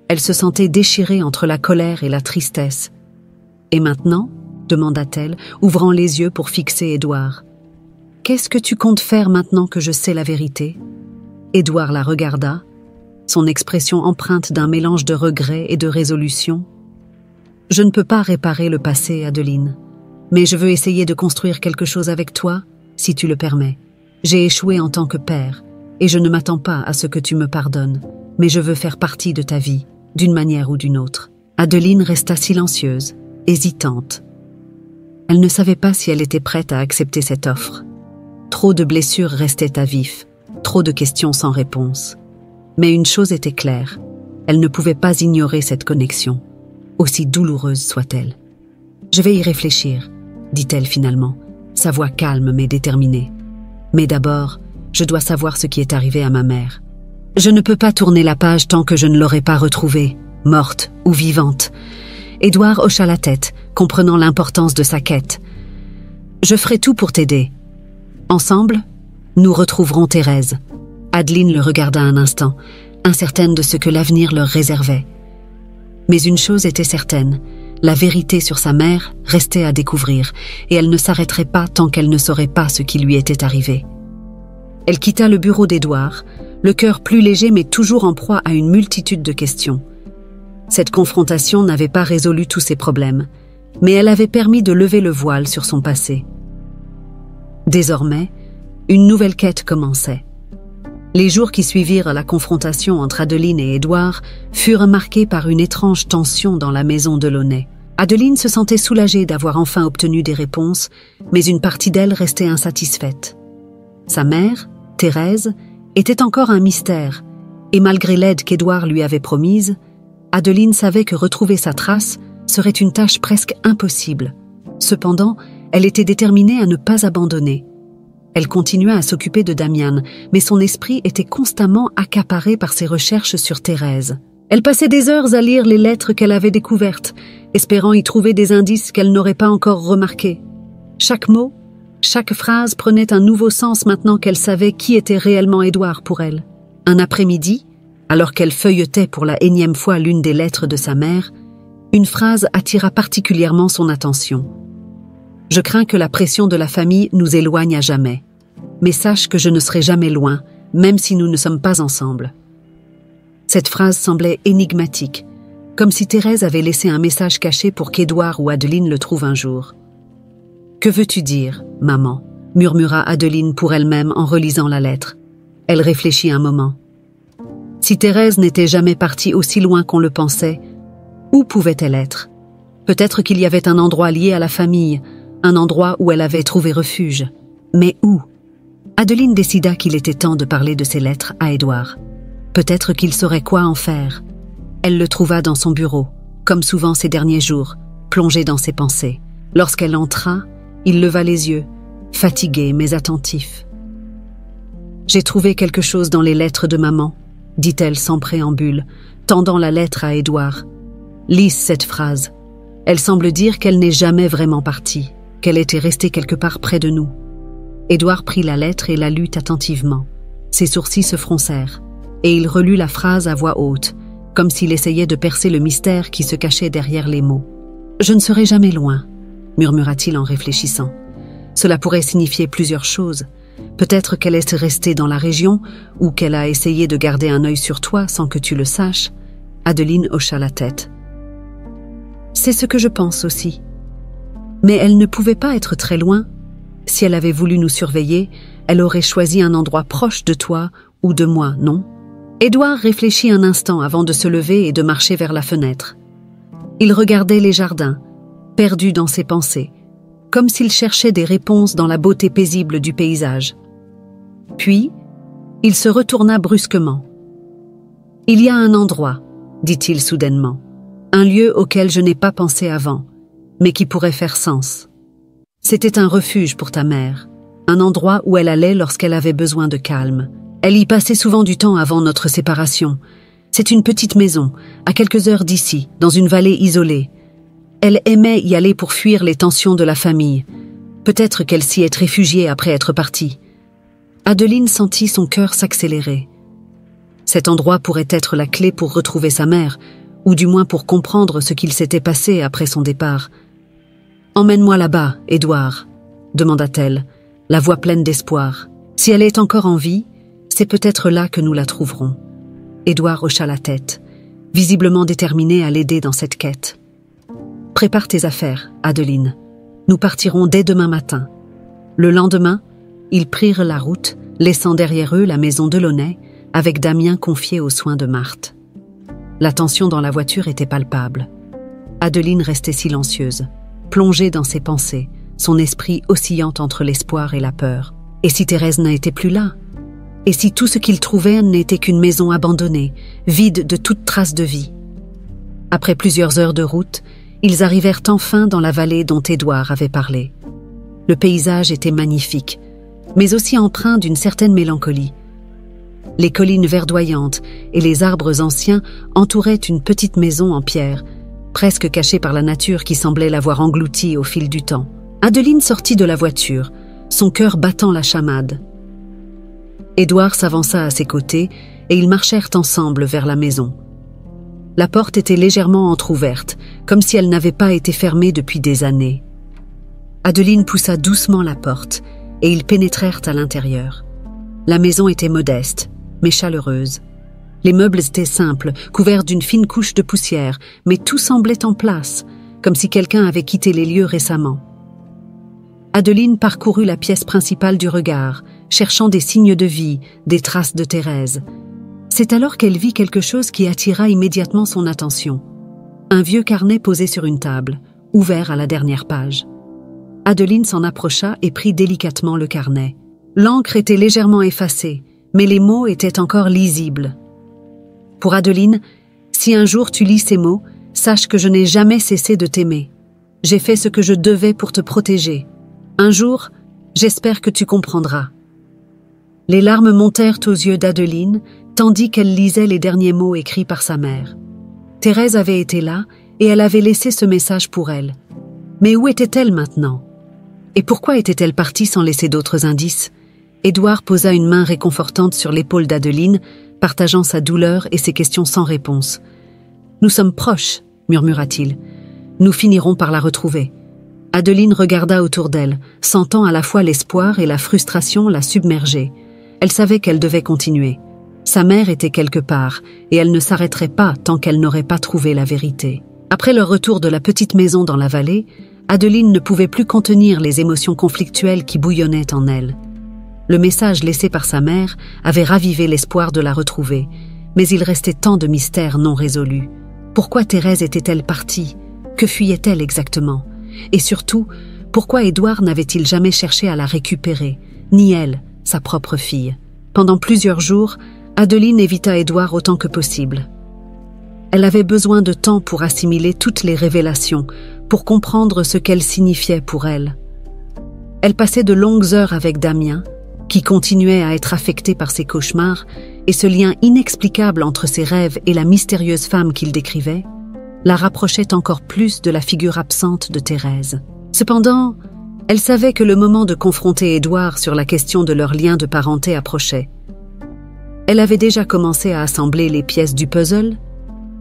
Elle se sentait déchirée entre la colère et la tristesse. « Et maintenant ?» demanda-t-elle, ouvrant les yeux pour fixer Édouard. « Qu'est-ce que tu comptes faire maintenant que je sais la vérité ?» Édouard la regarda, son expression empreinte d'un mélange de regret et de résolution. « Je ne peux pas réparer le passé, Adeline, mais je veux essayer de construire quelque chose avec toi, si tu le permets. J'ai échoué en tant que père, et je ne m'attends pas à ce que tu me pardonnes, mais je veux faire partie de ta vie, d'une manière ou d'une autre. » Adeline resta silencieuse, hésitante. Elle ne savait pas si elle était prête à accepter cette offre. Trop de blessures restaient à vif, trop de questions sans réponse. Mais une chose était claire, elle ne pouvait pas ignorer cette connexion, aussi douloureuse soit-elle. « Je vais y réfléchir, » dit-elle finalement, sa voix calme mais déterminée. « Mais d'abord, je dois savoir ce qui est arrivé à ma mère. Je ne peux pas tourner la page tant que je ne l'aurai pas retrouvée, morte ou vivante. » Édouard hocha la tête, comprenant l'importance de sa quête. « Je ferai tout pour t'aider. Ensemble, nous retrouverons Thérèse. » Adeline le regarda un instant, incertaine de ce que l'avenir leur réservait. Mais une chose était certaine, la vérité sur sa mère restait à découvrir, et elle ne s'arrêterait pas tant qu'elle ne saurait pas ce qui lui était arrivé. Elle quitta le bureau d'Édouard, le cœur plus léger mais toujours en proie à une multitude de questions. Cette confrontation n'avait pas résolu tous ses problèmes, mais elle avait permis de lever le voile sur son passé. Désormais, une nouvelle quête commençait. Les jours qui suivirent la confrontation entre Adeline et Édouard furent marqués par une étrange tension dans la maison Delaunay. Adeline se sentait soulagée d'avoir enfin obtenu des réponses, mais une partie d'elle restait insatisfaite. Sa mère, Thérèse, était encore un mystère, et malgré l'aide qu'Édouard lui avait promise, Adeline savait que retrouver sa trace serait une tâche presque impossible. Cependant, elle était déterminée à ne pas abandonner. Elle continua à s'occuper de Damian, mais son esprit était constamment accaparé par ses recherches sur Thérèse. Elle passait des heures à lire les lettres qu'elle avait découvertes, espérant y trouver des indices qu'elle n'aurait pas encore remarqués. Chaque mot, chaque phrase prenait un nouveau sens maintenant qu'elle savait qui était réellement Édouard pour elle. Un après-midi, alors qu'elle feuilletait pour la énième fois l'une des lettres de sa mère, une phrase attira particulièrement son attention. « Je crains que la pression de la famille nous éloigne à jamais. Mais sache que je ne serai jamais loin, même si nous ne sommes pas ensemble. » Cette phrase semblait énigmatique, comme si Thérèse avait laissé un message caché pour qu'Édouard ou Adeline le trouvent un jour. « Que veux-tu dire, maman ?» murmura Adeline pour elle-même en relisant la lettre. Elle réfléchit un moment. Si Thérèse n'était jamais partie aussi loin qu'on le pensait, où pouvait-elle être? Peut-être qu'il y avait un endroit lié à la famille, un endroit où elle avait trouvé refuge. Mais où? Adeline décida qu'il était temps de parler de ses lettres à Édouard. Peut-être qu'il saurait quoi en faire. Elle le trouva dans son bureau, comme souvent ces derniers jours, plongé dans ses pensées. Lorsqu'elle entra, il leva les yeux, fatigué mais attentif. « J'ai trouvé quelque chose dans les lettres de maman, » dit-elle sans préambule, tendant la lettre à Édouard. « Lis cette phrase. Elle semble dire qu'elle n'est jamais vraiment partie, qu'elle était restée quelque part près de nous. » Édouard prit la lettre et la lut attentivement. Ses sourcils se froncèrent, et il relut la phrase à voix haute, comme s'il essayait de percer le mystère qui se cachait derrière les mots. « Je ne serai jamais loin, » murmura-t-il en réfléchissant. Cela pourrait signifier plusieurs choses. Peut-être qu'elle est restée dans la région, ou qu'elle a essayé de garder un œil sur toi sans que tu le saches. Adeline hocha la tête. « C'est ce que je pense aussi. Mais elle ne pouvait pas être très loin. Si elle avait voulu nous surveiller, elle aurait choisi un endroit proche de toi ou de moi, non ?» Édouard réfléchit un instant avant de se lever et de marcher vers la fenêtre. Il regardait les jardins, perdu dans ses pensées, comme s'il cherchait des réponses dans la beauté paisible du paysage. Puis, il se retourna brusquement. « Il y a un endroit, » dit-il soudainement, « un lieu auquel je n'ai pas pensé avant, mais qui pourrait faire sens. C'était un refuge pour ta mère, un endroit où elle allait lorsqu'elle avait besoin de calme. Elle y passait souvent du temps avant notre séparation. C'est une petite maison, à quelques heures d'ici, dans une vallée isolée. Elle aimait y aller pour fuir les tensions de la famille. Peut-être qu'elle s'y est réfugiée après être partie. » Adeline sentit son cœur s'accélérer. Cet endroit pourrait être la clé pour retrouver sa mère, ou du moins pour comprendre ce qu'il s'était passé après son départ. « Emmène-moi là-bas, Édouard, » demanda-t-elle, la voix pleine d'espoir. « Si elle est encore en vie, c'est peut-être là que nous la trouverons. » Édouard hocha la tête, visiblement déterminé à l'aider dans cette quête. « Prépare tes affaires, Adeline. Nous partirons dès demain matin. » Le lendemain, ils prirent la route, laissant derrière eux la maison de Launay, avec Damien confié aux soins de Marthe. La tension dans la voiture était palpable. Adeline restait silencieuse, plongée dans ses pensées, son esprit oscillant entre l'espoir et la peur. Et si Thérèse n'était plus là? Et si tout ce qu'ils trouvaient n'était qu'une maison abandonnée, vide de toute trace de vie? Après plusieurs heures de route, ils arrivèrent enfin dans la vallée dont Édouard avait parlé. Le paysage était magnifique, mais aussi empreint d'une certaine mélancolie. Les collines verdoyantes et les arbres anciens entouraient une petite maison en pierre, presque cachée par la nature qui semblait l'avoir engloutie au fil du temps. Adeline sortit de la voiture, son cœur battant la chamade. Édouard s'avança à ses côtés et ils marchèrent ensemble vers la maison. La porte était légèrement entr'ouverte, comme si elle n'avait pas été fermée depuis des années. Adeline poussa doucement la porte et ils pénétrèrent à l'intérieur. La maison était modeste, mais chaleureuse. Les meubles étaient simples, couverts d'une fine couche de poussière, mais tout semblait en place, comme si quelqu'un avait quitté les lieux récemment. Adeline parcourut la pièce principale du regard, cherchant des signes de vie, des traces de Thérèse. C'est alors qu'elle vit quelque chose qui attira immédiatement son attention. Un vieux carnet posé sur une table, ouvert à la dernière page. Adeline s'en approcha et prit délicatement le carnet. L'encre était légèrement effacée, mais les mots étaient encore lisibles. Pour Adeline, si un jour tu lis ces mots, sache que je n'ai jamais cessé de t'aimer. J'ai fait ce que je devais pour te protéger. Un jour, J'espère que tu comprendras. » Les larmes montèrent aux yeux d'Adeline, tandis qu'elle lisait les derniers mots écrits par sa mère. Thérèse avait été là, et elle avait laissé ce message pour elle. Mais où était-elle maintenant? Et pourquoi était-elle partie sans laisser d'autres indices? Édouard posa une main réconfortante sur l'épaule d'Adeline, partageant sa douleur et ses questions sans réponse. « Nous sommes proches, » murmura-t-il. « Nous finirons par la retrouver. » Adeline regarda autour d'elle, sentant à la fois l'espoir et la frustration la submerger. Elle savait qu'elle devait continuer. Sa mère était quelque part, et elle ne s'arrêterait pas tant qu'elle n'aurait pas trouvé la vérité. Après leur retour de la petite maison dans la vallée, Adeline ne pouvait plus contenir les émotions conflictuelles qui bouillonnaient en elle. Le message laissé par sa mère avait ravivé l'espoir de la retrouver, mais il restait tant de mystères non résolus. Pourquoi Thérèse était-elle partie? Que fuyait-elle exactement? Et surtout, pourquoi Édouard n'avait-il jamais cherché à la récupérer, ni elle, sa propre fille? Pendant plusieurs jours, Adeline évita Édouard autant que possible. Elle avait besoin de temps pour assimiler toutes les révélations, pour comprendre ce qu'elles signifiaient pour elle. Elle passait de longues heures avec Damien, qui continuait à être affecté par ses cauchemars, et ce lien inexplicable entre ses rêves et la mystérieuse femme qu'il décrivait, la rapprochait encore plus de la figure absente de Thérèse. Cependant, elle savait que le moment de confronter Édouard sur la question de leur lien de parenté approchait. Elle avait déjà commencé à assembler les pièces du puzzle,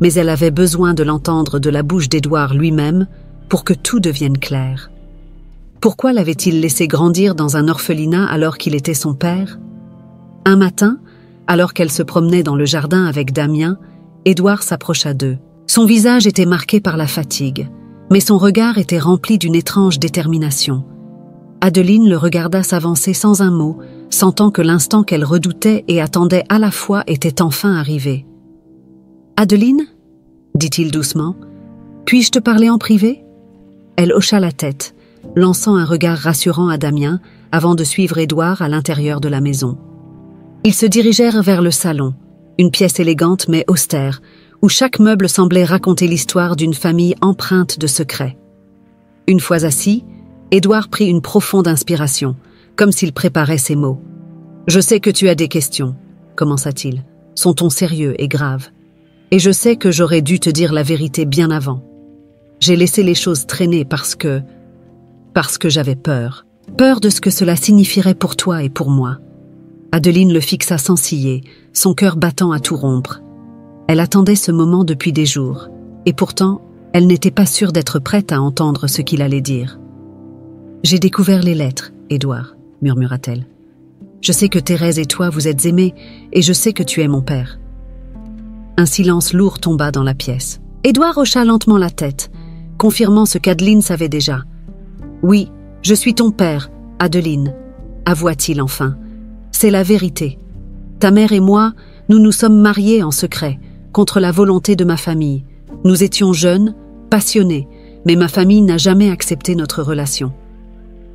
mais elle avait besoin de l'entendre de la bouche d'Édouard lui-même pour que tout devienne clair. Pourquoi l'avait-il laissé grandir dans un orphelinat alors qu'il était son père? Un matin, alors qu'elle se promenait dans le jardin avec Damien, Édouard s'approcha d'eux. Son visage était marqué par la fatigue, mais son regard était rempli d'une étrange détermination. Adeline le regarda s'avancer sans un mot, sentant que l'instant qu'elle redoutait et attendait à la fois était enfin arrivé. « Adeline » dit-il doucement, « puis-je te parler en privé ?» Elle hocha la tête, lançant un regard rassurant à Damien avant de suivre Édouard à l'intérieur de la maison. Ils se dirigèrent vers le salon, une pièce élégante mais austère, où chaque meuble semblait raconter l'histoire d'une famille empreinte de secrets. Une fois assis, Édouard prit une profonde inspiration, comme s'il préparait ses mots. « Je sais que tu as des questions, » commença-t-il, son ton sérieux et grave. « Et je sais que j'aurais dû te dire la vérité bien avant. J'ai laissé les choses traîner parce que j'avais peur. Peur de ce que cela signifierait pour toi et pour moi. » Adeline le fixa sans ciller, son cœur battant à tout rompre. Elle attendait ce moment depuis des jours, et pourtant, elle n'était pas sûre d'être prête à entendre ce qu'il allait dire. « J'ai découvert les lettres, Édouard, » murmura-t-elle. « Je sais que Thérèse et toi vous êtes aimés, et je sais que tu es mon père. » Un silence lourd tomba dans la pièce. Édouard hocha lentement la tête, confirmant ce qu'Adeline savait déjà. « Oui, je suis ton père, Adeline, » avoua-t-il enfin. « C'est la vérité. Ta mère et moi, nous nous sommes mariés en secret, contre la volonté de ma famille. Nous étions jeunes, passionnés, mais ma famille n'a jamais accepté notre relation.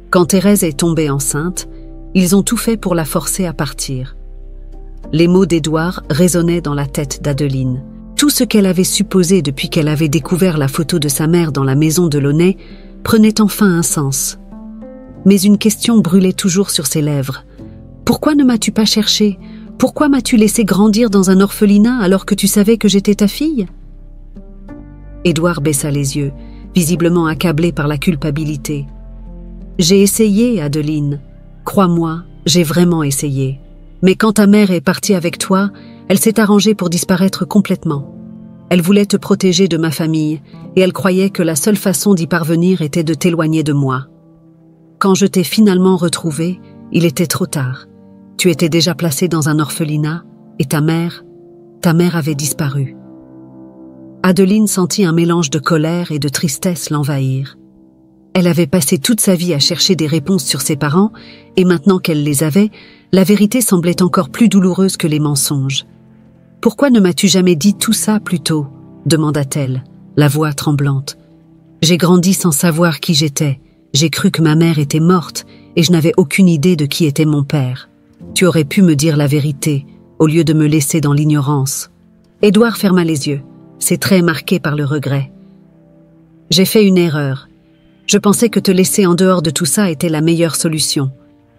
Quand Thérèse est tombée enceinte, ils ont tout fait pour la forcer à partir. » Les mots d'Édouard résonnaient dans la tête d'Adeline. Tout ce qu'elle avait supposé depuis qu'elle avait découvert la photo de sa mère dans la maison de Launay prenait enfin un sens. Mais une question brûlait toujours sur ses lèvres. « Pourquoi ne m'as-tu pas cherché ? Pourquoi m'as-tu laissé grandir dans un orphelinat alors que tu savais que j'étais ta fille ?» Édouard baissa les yeux, visiblement accablé par la culpabilité. « J'ai essayé, Adeline. Crois-moi, j'ai vraiment essayé. Mais quand ta mère est partie avec toi, elle s'est arrangée pour disparaître complètement. Elle voulait te protéger de ma famille, et elle croyait que la seule façon d'y parvenir était de t'éloigner de moi. Quand je t'ai finalement retrouvée, il était trop tard. Tu étais déjà placée dans un orphelinat, et ta mère avait disparu. » Adeline sentit un mélange de colère et de tristesse l'envahir. Elle avait passé toute sa vie à chercher des réponses sur ses parents, et maintenant qu'elle les avait, la vérité semblait encore plus douloureuse que les mensonges. « Pourquoi ne m'as-tu jamais dit tout ça plus tôt ?» demanda-t-elle, la voix tremblante. « J'ai grandi sans savoir qui j'étais. J'ai cru que ma mère était morte, et je n'avais aucune idée de qui était mon père. Tu aurais pu me dire la vérité, au lieu de me laisser dans l'ignorance. » Édouard ferma les yeux, ses traits marqués par le regret. « J'ai fait une erreur. Je pensais que te laisser en dehors de tout ça était la meilleure solution.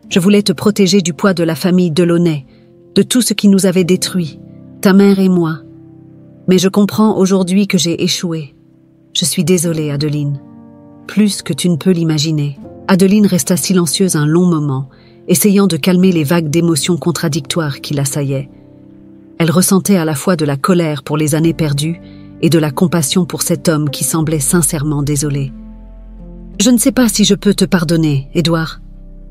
Je voulais te protéger du poids de la famille Delaunay, de tout ce qui nous avait détruits, ta mère et moi. Mais je comprends aujourd'hui que j'ai échoué. Je suis désolée, Adeline. Plus que tu ne peux l'imaginer. Adeline resta silencieuse un long moment, essayant de calmer les vagues d'émotions contradictoires qui l'assaillaient. Elle ressentait à la fois de la colère pour les années perdues et de la compassion pour cet homme qui semblait sincèrement désolé. « Je ne sais pas si je peux te pardonner, Édouard, »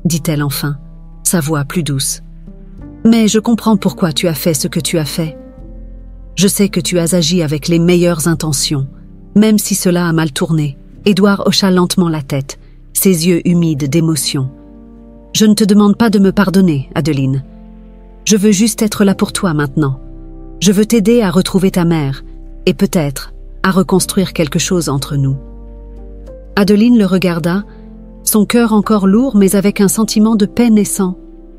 dit-elle enfin, sa voix plus douce. « Mais je comprends pourquoi tu as fait ce que tu as fait. Je sais que tu as agi avec les meilleures intentions, même si cela a mal tourné. » Édouard hocha lentement la tête, ses yeux humides d'émotion. « Je ne te demande pas de me pardonner, Adeline. Je veux juste être là pour toi maintenant. Je veux t'aider à retrouver ta mère et peut-être à reconstruire quelque chose entre nous. » Adeline le regarda, son cœur encore lourd mais avec un sentiment de paix naissant.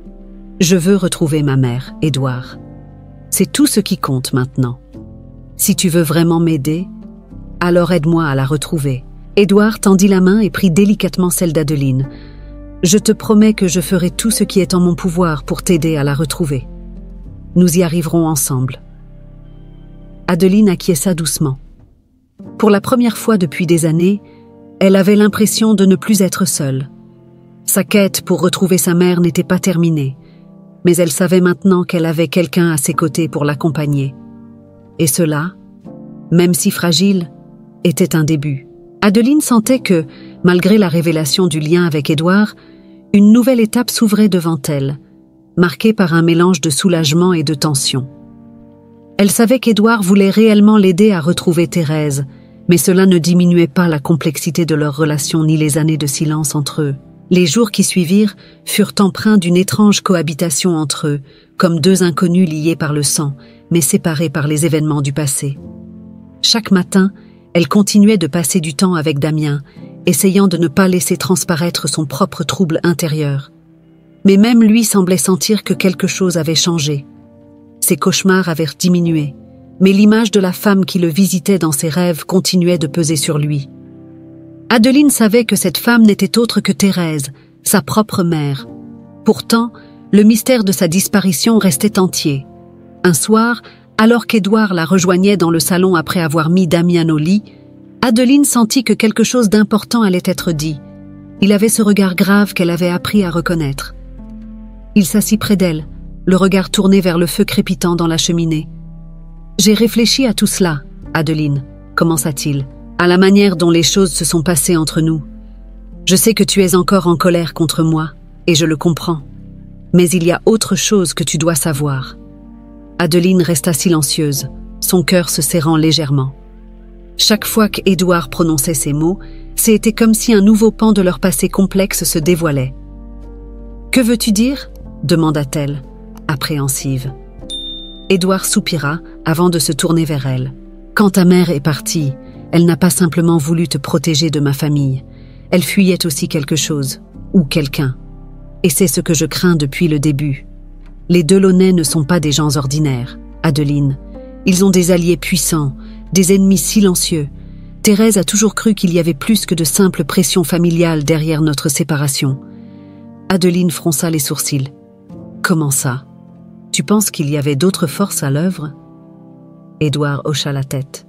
« Je veux retrouver ma mère, Édouard. C'est tout ce qui compte maintenant. Si tu veux vraiment m'aider, alors aide-moi à la retrouver. » Édouard tendit la main et prit délicatement celle d'Adeline. « Je te promets que je ferai tout ce qui est en mon pouvoir pour t'aider à la retrouver. Nous y arriverons ensemble. » Adeline acquiesça doucement. Pour la première fois depuis des années, elle avait l'impression de ne plus être seule. Sa quête pour retrouver sa mère n'était pas terminée, mais elle savait maintenant qu'elle avait quelqu'un à ses côtés pour l'accompagner. Et cela, même si fragile, était un début. Adeline sentait que, malgré la révélation du lien avec Édouard, une nouvelle étape s'ouvrait devant elle, marquée par un mélange de soulagement et de tension. Elle savait qu'Édouard voulait réellement l'aider à retrouver Thérèse, mais cela ne diminuait pas la complexité de leur relation ni les années de silence entre eux. Les jours qui suivirent furent empreints d'une étrange cohabitation entre eux, comme deux inconnus liés par le sang, mais séparés par les événements du passé. Chaque matin, elle continuait de passer du temps avec Damien, essayant de ne pas laisser transparaître son propre trouble intérieur. Mais même lui semblait sentir que quelque chose avait changé. Ses cauchemars avaient diminué, mais l'image de la femme qui le visitait dans ses rêves continuait de peser sur lui. Adeline savait que cette femme n'était autre que Thérèse, sa propre mère. Pourtant, le mystère de sa disparition restait entier. Un soir, alors qu'Édouard la rejoignait dans le salon après avoir mis Damien au lit, Adeline sentit que quelque chose d'important allait être dit. Il avait ce regard grave qu'elle avait appris à reconnaître. Il s'assit près d'elle, le regard tourné vers le feu crépitant dans la cheminée. « J'ai réfléchi à tout cela, Adeline, » commença-t-il, « à la manière dont les choses se sont passées entre nous. Je sais que tu es encore en colère contre moi, et je le comprends. Mais il y a autre chose que tu dois savoir. » Adeline resta silencieuse, son cœur se serrant légèrement. Chaque fois qu'Édouard prononçait ces mots, c'était comme si un nouveau pan de leur passé complexe se dévoilait. « Que veux-tu dire ?» demanda-t-elle, appréhensive. Édouard soupira avant de se tourner vers elle. « Quand ta mère est partie, elle n'a pas simplement voulu te protéger de ma famille. Elle fuyait aussi quelque chose, ou quelqu'un. Et c'est ce que je crains depuis le début. Les Delaunay ne sont pas des gens ordinaires, Adeline. Ils ont des alliés puissants, des ennemis silencieux. Thérèse a toujours cru qu'il y avait plus que de simples pressions familiales derrière notre séparation. » Adeline fronça les sourcils. « Comment ça? Tu penses qu'il y avait d'autres forces à l'œuvre ?» Édouard hocha la tête.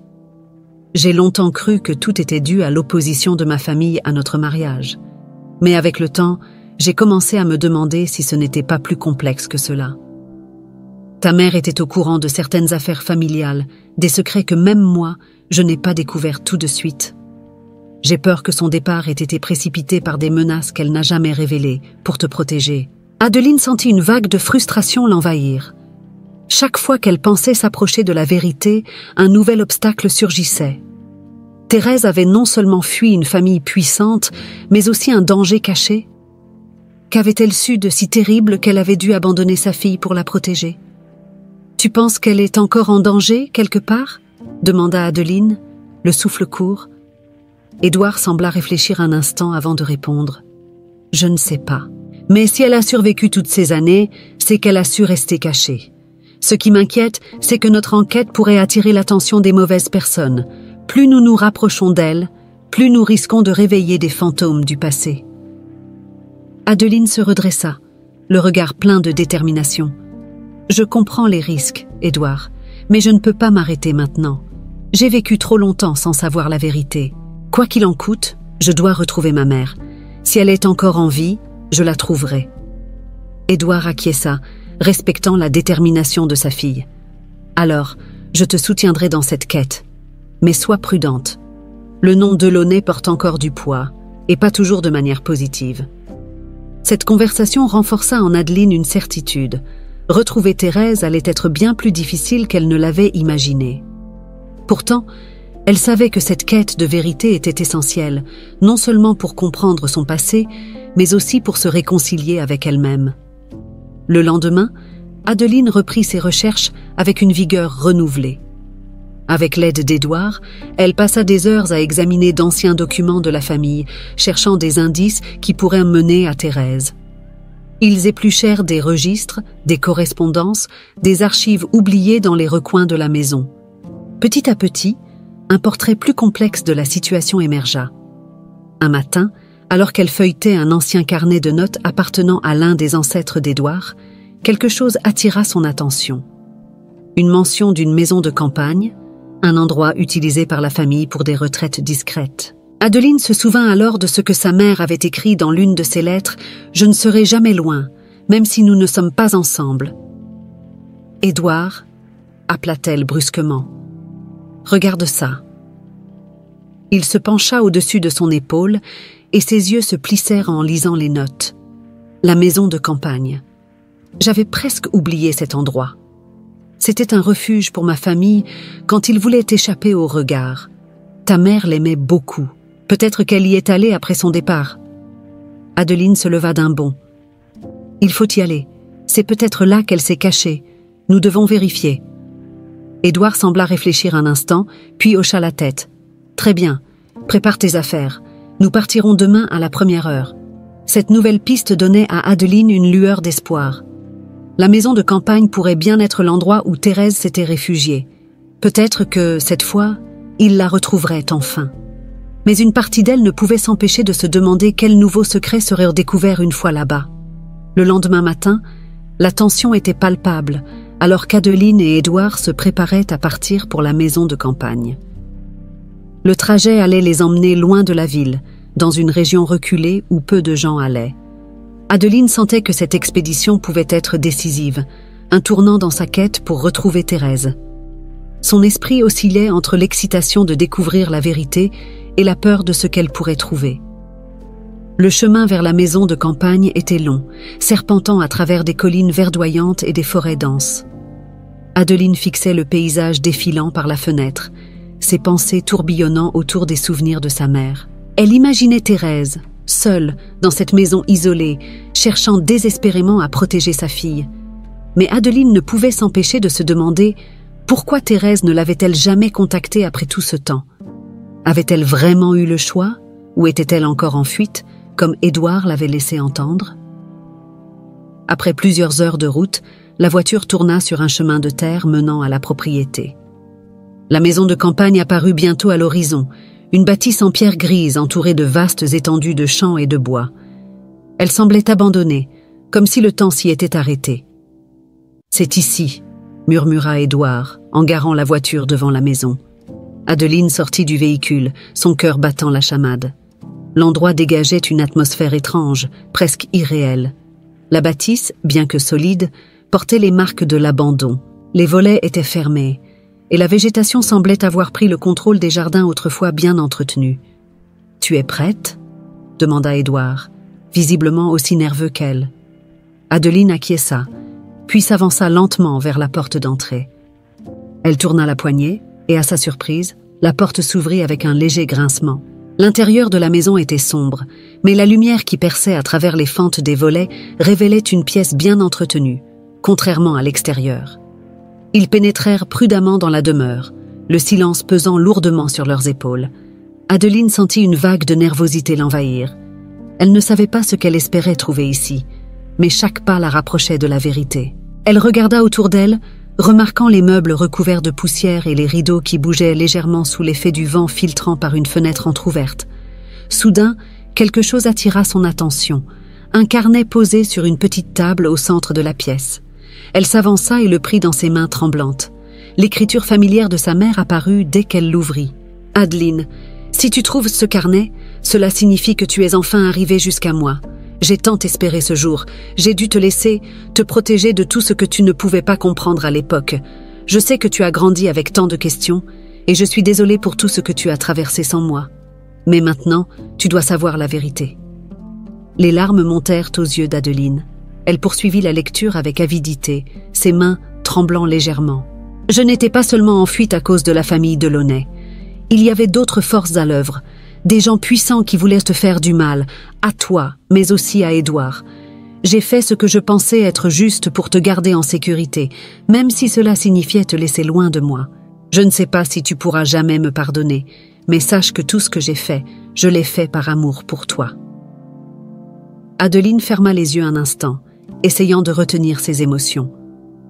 « J'ai longtemps cru que tout était dû à l'opposition de ma famille à notre mariage. Mais avec le temps, j'ai commencé à me demander si ce n'était pas plus complexe que cela. Ta mère était au courant de certaines affaires familiales, des secrets que même moi, je n'ai pas découverts tout de suite. J'ai peur que son départ ait été précipité par des menaces qu'elle n'a jamais révélées pour te protéger. » Adeline sentit une vague de frustration l'envahir. Chaque fois qu'elle pensait s'approcher de la vérité, un nouvel obstacle surgissait. Thérèse avait non seulement fui une famille puissante, mais aussi un danger caché. Qu'avait-elle su de si terrible qu'elle avait dû abandonner sa fille pour la protéger? « Tu penses qu'elle est encore en danger, quelque part ?» demanda Adeline, le souffle court. Édouard sembla réfléchir un instant avant de répondre. « Je ne sais pas. Mais si elle a survécu toutes ces années, c'est qu'elle a su rester cachée. Ce qui m'inquiète, c'est que notre enquête pourrait attirer l'attention des mauvaises personnes. Plus nous nous rapprochons d'elle, plus nous risquons de réveiller des fantômes du passé. » Adeline se redressa, le regard plein de détermination. « Je comprends les risques, Édouard, mais je ne peux pas m'arrêter maintenant. J'ai vécu trop longtemps sans savoir la vérité. Quoi qu'il en coûte, je dois retrouver ma mère. Si elle est encore en vie, je la trouverai. » Édouard acquiesça, respectant la détermination de sa fille. « Alors, je te soutiendrai dans cette quête. Mais sois prudente. Le nom Delaunay porte encore du poids, et pas toujours de manière positive. » Cette conversation renforça en Adeline une certitude. Retrouver Thérèse allait être bien plus difficile qu'elle ne l'avait imaginé. Pourtant, elle savait que cette quête de vérité était essentielle, non seulement pour comprendre son passé, mais aussi pour se réconcilier avec elle-même. Le lendemain, Adeline reprit ses recherches avec une vigueur renouvelée. Avec l'aide d'Édouard, elle passa des heures à examiner d'anciens documents de la famille, cherchant des indices qui pourraient mener à Thérèse. Ils épluchèrent des registres, des correspondances, des archives oubliées dans les recoins de la maison. Petit à petit, un portrait plus complexe de la situation émergea. Un matin, alors qu'elle feuilletait un ancien carnet de notes appartenant à l'un des ancêtres d'Édouard, quelque chose attira son attention. Une mention d'une maison de campagne, un endroit utilisé par la famille pour des retraites discrètes. Adeline se souvint alors de ce que sa mère avait écrit dans l'une de ses lettres « Je ne serai jamais loin, même si nous ne sommes pas ensemble. » « Édouard » appela-t-elle brusquement. « Regarde ça. » Il se pencha au-dessus de son épaule et ses yeux se plissèrent en lisant les notes. La maison de campagne. J'avais presque oublié cet endroit. C'était un refuge pour ma famille quand ils voulaient échapper au regard. Ta mère l'aimait beaucoup. Peut-être qu'elle y est allée après son départ. Adeline se leva d'un bond. Il faut y aller. C'est peut-être là qu'elle s'est cachée. Nous devons vérifier. Édouard sembla réfléchir un instant, puis hocha la tête. Très bien. Prépare tes affaires. Nous partirons demain à la première heure. Cette nouvelle piste donnait à Adeline une lueur d'espoir. La maison de campagne pourrait bien être l'endroit où Thérèse s'était réfugiée. Peut-être que, cette fois, il la retrouverait enfin. Mais une partie d'elle ne pouvait s'empêcher de se demander quel nouveau secret serait découvert une fois là-bas. Le lendemain matin, la tension était palpable, alors qu'Adeline et Édouard se préparaient à partir pour la maison de campagne. Le trajet allait les emmener loin de la ville, dans une région reculée où peu de gens allaient. Adeline sentait que cette expédition pouvait être décisive, un tournant dans sa quête pour retrouver Thérèse. Son esprit oscillait entre l'excitation de découvrir la vérité et la peur de ce qu'elle pourrait trouver. Le chemin vers la maison de campagne était long, serpentant à travers des collines verdoyantes et des forêts denses. Adeline fixait le paysage défilant par la fenêtre, ses pensées tourbillonnant autour des souvenirs de sa mère. Elle imaginait Thérèse, seule, dans cette maison isolée, cherchant désespérément à protéger sa fille. Mais Adeline ne pouvait s'empêcher de se demander pourquoi Thérèse ne l'avait-elle jamais contactée après tout ce temps. Avait-elle vraiment eu le choix, ou était-elle encore en fuite, comme Édouard l'avait laissé entendre? Après plusieurs heures de route, la voiture tourna sur un chemin de terre menant à la propriété. La maison de campagne apparut bientôt à l'horizon, une bâtisse en pierre grise entourée de vastes étendues de champs et de bois. Elle semblait abandonnée, comme si le temps s'y était arrêté. « C'est ici », murmura Édouard, en garant la voiture devant la maison. Adeline sortit du véhicule, son cœur battant la chamade. L'endroit dégageait une atmosphère étrange, presque irréelle. La bâtisse, bien que solide, portait les marques de l'abandon. Les volets étaient fermés, et la végétation semblait avoir pris le contrôle des jardins autrefois bien entretenus. « Tu es prête ?» demanda Édouard, visiblement aussi nerveux qu'elle. Adeline acquiesça, puis s'avança lentement vers la porte d'entrée. Elle tourna la poignée, et à sa surprise, la porte s'ouvrit avec un léger grincement. L'intérieur de la maison était sombre, mais la lumière qui perçait à travers les fentes des volets révélait une pièce bien entretenue, contrairement à l'extérieur. Ils pénétrèrent prudemment dans la demeure, le silence pesant lourdement sur leurs épaules. Adeline sentit une vague de nervosité l'envahir. Elle ne savait pas ce qu'elle espérait trouver ici, mais chaque pas la rapprochait de la vérité. Elle regarda autour d'elle, remarquant les meubles recouverts de poussière et les rideaux qui bougeaient légèrement sous l'effet du vent filtrant par une fenêtre entr'ouverte. Soudain, quelque chose attira son attention, un carnet posé sur une petite table au centre de la pièce. Elle s'avança et le prit dans ses mains tremblantes. L'écriture familière de sa mère apparut dès qu'elle l'ouvrit. « Adeline, si tu trouves ce carnet, cela signifie que tu es enfin arrivée jusqu'à moi. J'ai tant espéré ce jour. J'ai dû te laisser, te protéger de tout ce que tu ne pouvais pas comprendre à l'époque. Je sais que tu as grandi avec tant de questions, et je suis désolée pour tout ce que tu as traversé sans moi. Mais maintenant, tu dois savoir la vérité. » Les larmes montèrent aux yeux d'Adeline. Elle poursuivit la lecture avec avidité, ses mains tremblant légèrement. « Je n'étais pas seulement en fuite à cause de la famille Delaunay. Il y avait d'autres forces à l'œuvre, des gens puissants qui voulaient te faire du mal, à toi, mais aussi à Édouard. J'ai fait ce que je pensais être juste pour te garder en sécurité, même si cela signifiait te laisser loin de moi. Je ne sais pas si tu pourras jamais me pardonner, mais sache que tout ce que j'ai fait, je l'ai fait par amour pour toi. » Adeline ferma les yeux un instant, essayant de retenir ses émotions.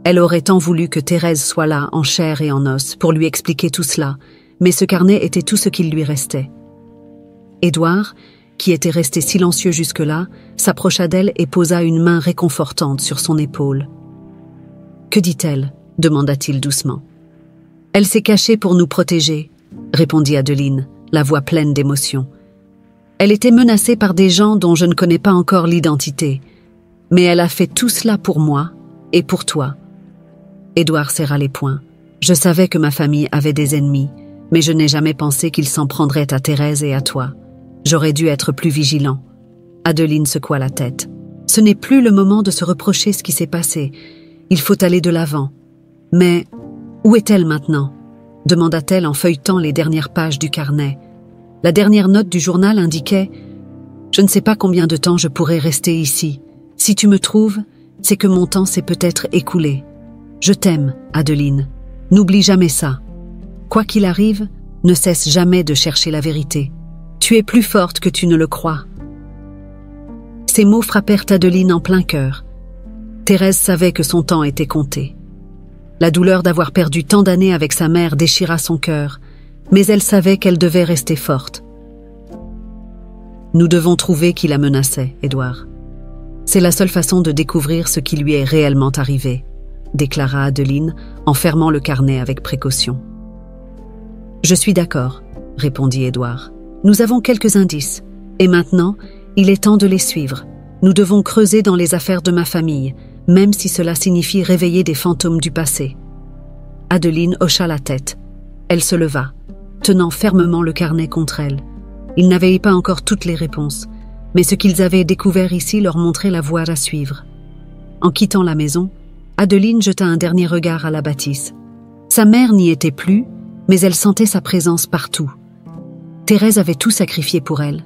Elle aurait tant voulu que Thérèse soit là, en chair et en os, pour lui expliquer tout cela, mais ce carnet était tout ce qu'il lui restait. Édouard, qui était resté silencieux jusque-là, s'approcha d'elle et posa une main réconfortante sur son épaule. « Que dit-elle » demanda-t-il doucement. « Elle s'est cachée pour nous protéger » répondit Adeline, la voix pleine d'émotion. « Elle était menacée par des gens dont je ne connais pas encore l'identité, mais elle a fait tout cela pour moi et pour toi. » Édouard serra les poings. « Je savais que ma famille avait des ennemis, mais je n'ai jamais pensé qu'ils s'en prendraient à Thérèse et à toi. J'aurais dû être plus vigilant. » Adeline secoua la tête. « Ce n'est plus le moment de se reprocher ce qui s'est passé. Il faut aller de l'avant. Mais où est-elle maintenant ?» demanda-t-elle en feuilletant les dernières pages du carnet. La dernière note du journal indiquait « Je ne sais pas combien de temps je pourrai rester ici. Si tu me trouves, c'est que mon temps s'est peut-être écoulé. Je t'aime, Adeline. N'oublie jamais ça. Quoi qu'il arrive, ne cesse jamais de chercher la vérité. Tu es plus forte que tu ne le crois. » Ces mots frappèrent Adeline en plein cœur. Thérèse savait que son temps était compté. La douleur d'avoir perdu tant d'années avec sa mère déchira son cœur, mais elle savait qu'elle devait rester forte. « Nous devons trouver qui la menaçait, Édouard. C'est la seule façon de découvrir ce qui lui est réellement arrivé, » déclara Adeline en fermant le carnet avec précaution. « Je suis d'accord, » répondit Édouard. « Nous avons quelques indices, et maintenant, il est temps de les suivre. Nous devons creuser dans les affaires de ma famille, même si cela signifie réveiller des fantômes du passé. » Adeline hocha la tête. Elle se leva, tenant fermement le carnet contre elle. Ils n'avaient pas encore toutes les réponses, mais ce qu'ils avaient découvert ici leur montrait la voie à suivre. En quittant la maison, Adeline jeta un dernier regard à la bâtisse. Sa mère n'y était plus, mais elle sentait sa présence partout. Thérèse avait tout sacrifié pour elle.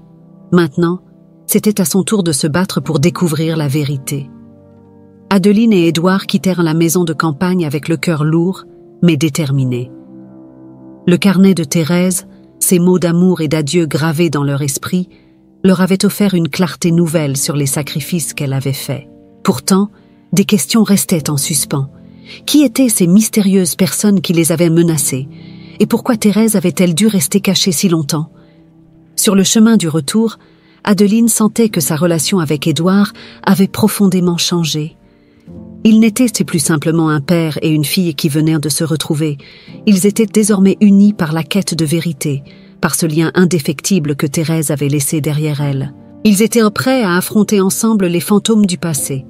Maintenant, c'était à son tour de se battre pour découvrir la vérité. Adeline et Édouard quittèrent la maison de campagne avec le cœur lourd, mais déterminé. Le carnet de Thérèse, ses mots d'amour et d'adieu gravés dans leur esprit, leur avait offert une clarté nouvelle sur les sacrifices qu'elle avait faits. Pourtant, des questions restaient en suspens. Qui étaient ces mystérieuses personnes qui les avaient menacées? Et pourquoi Thérèse avait-elle dû rester cachée si longtemps? Sur le chemin du retour, Adeline sentait que sa relation avec Édouard avait profondément changé. Ils n'étaient plus simplement un père et une fille qui venaient de se retrouver. Ils étaient désormais unis par la quête de vérité, par ce lien indéfectible que Thérèse avait laissé derrière elle. Ils étaient prêts à affronter ensemble les fantômes du passé.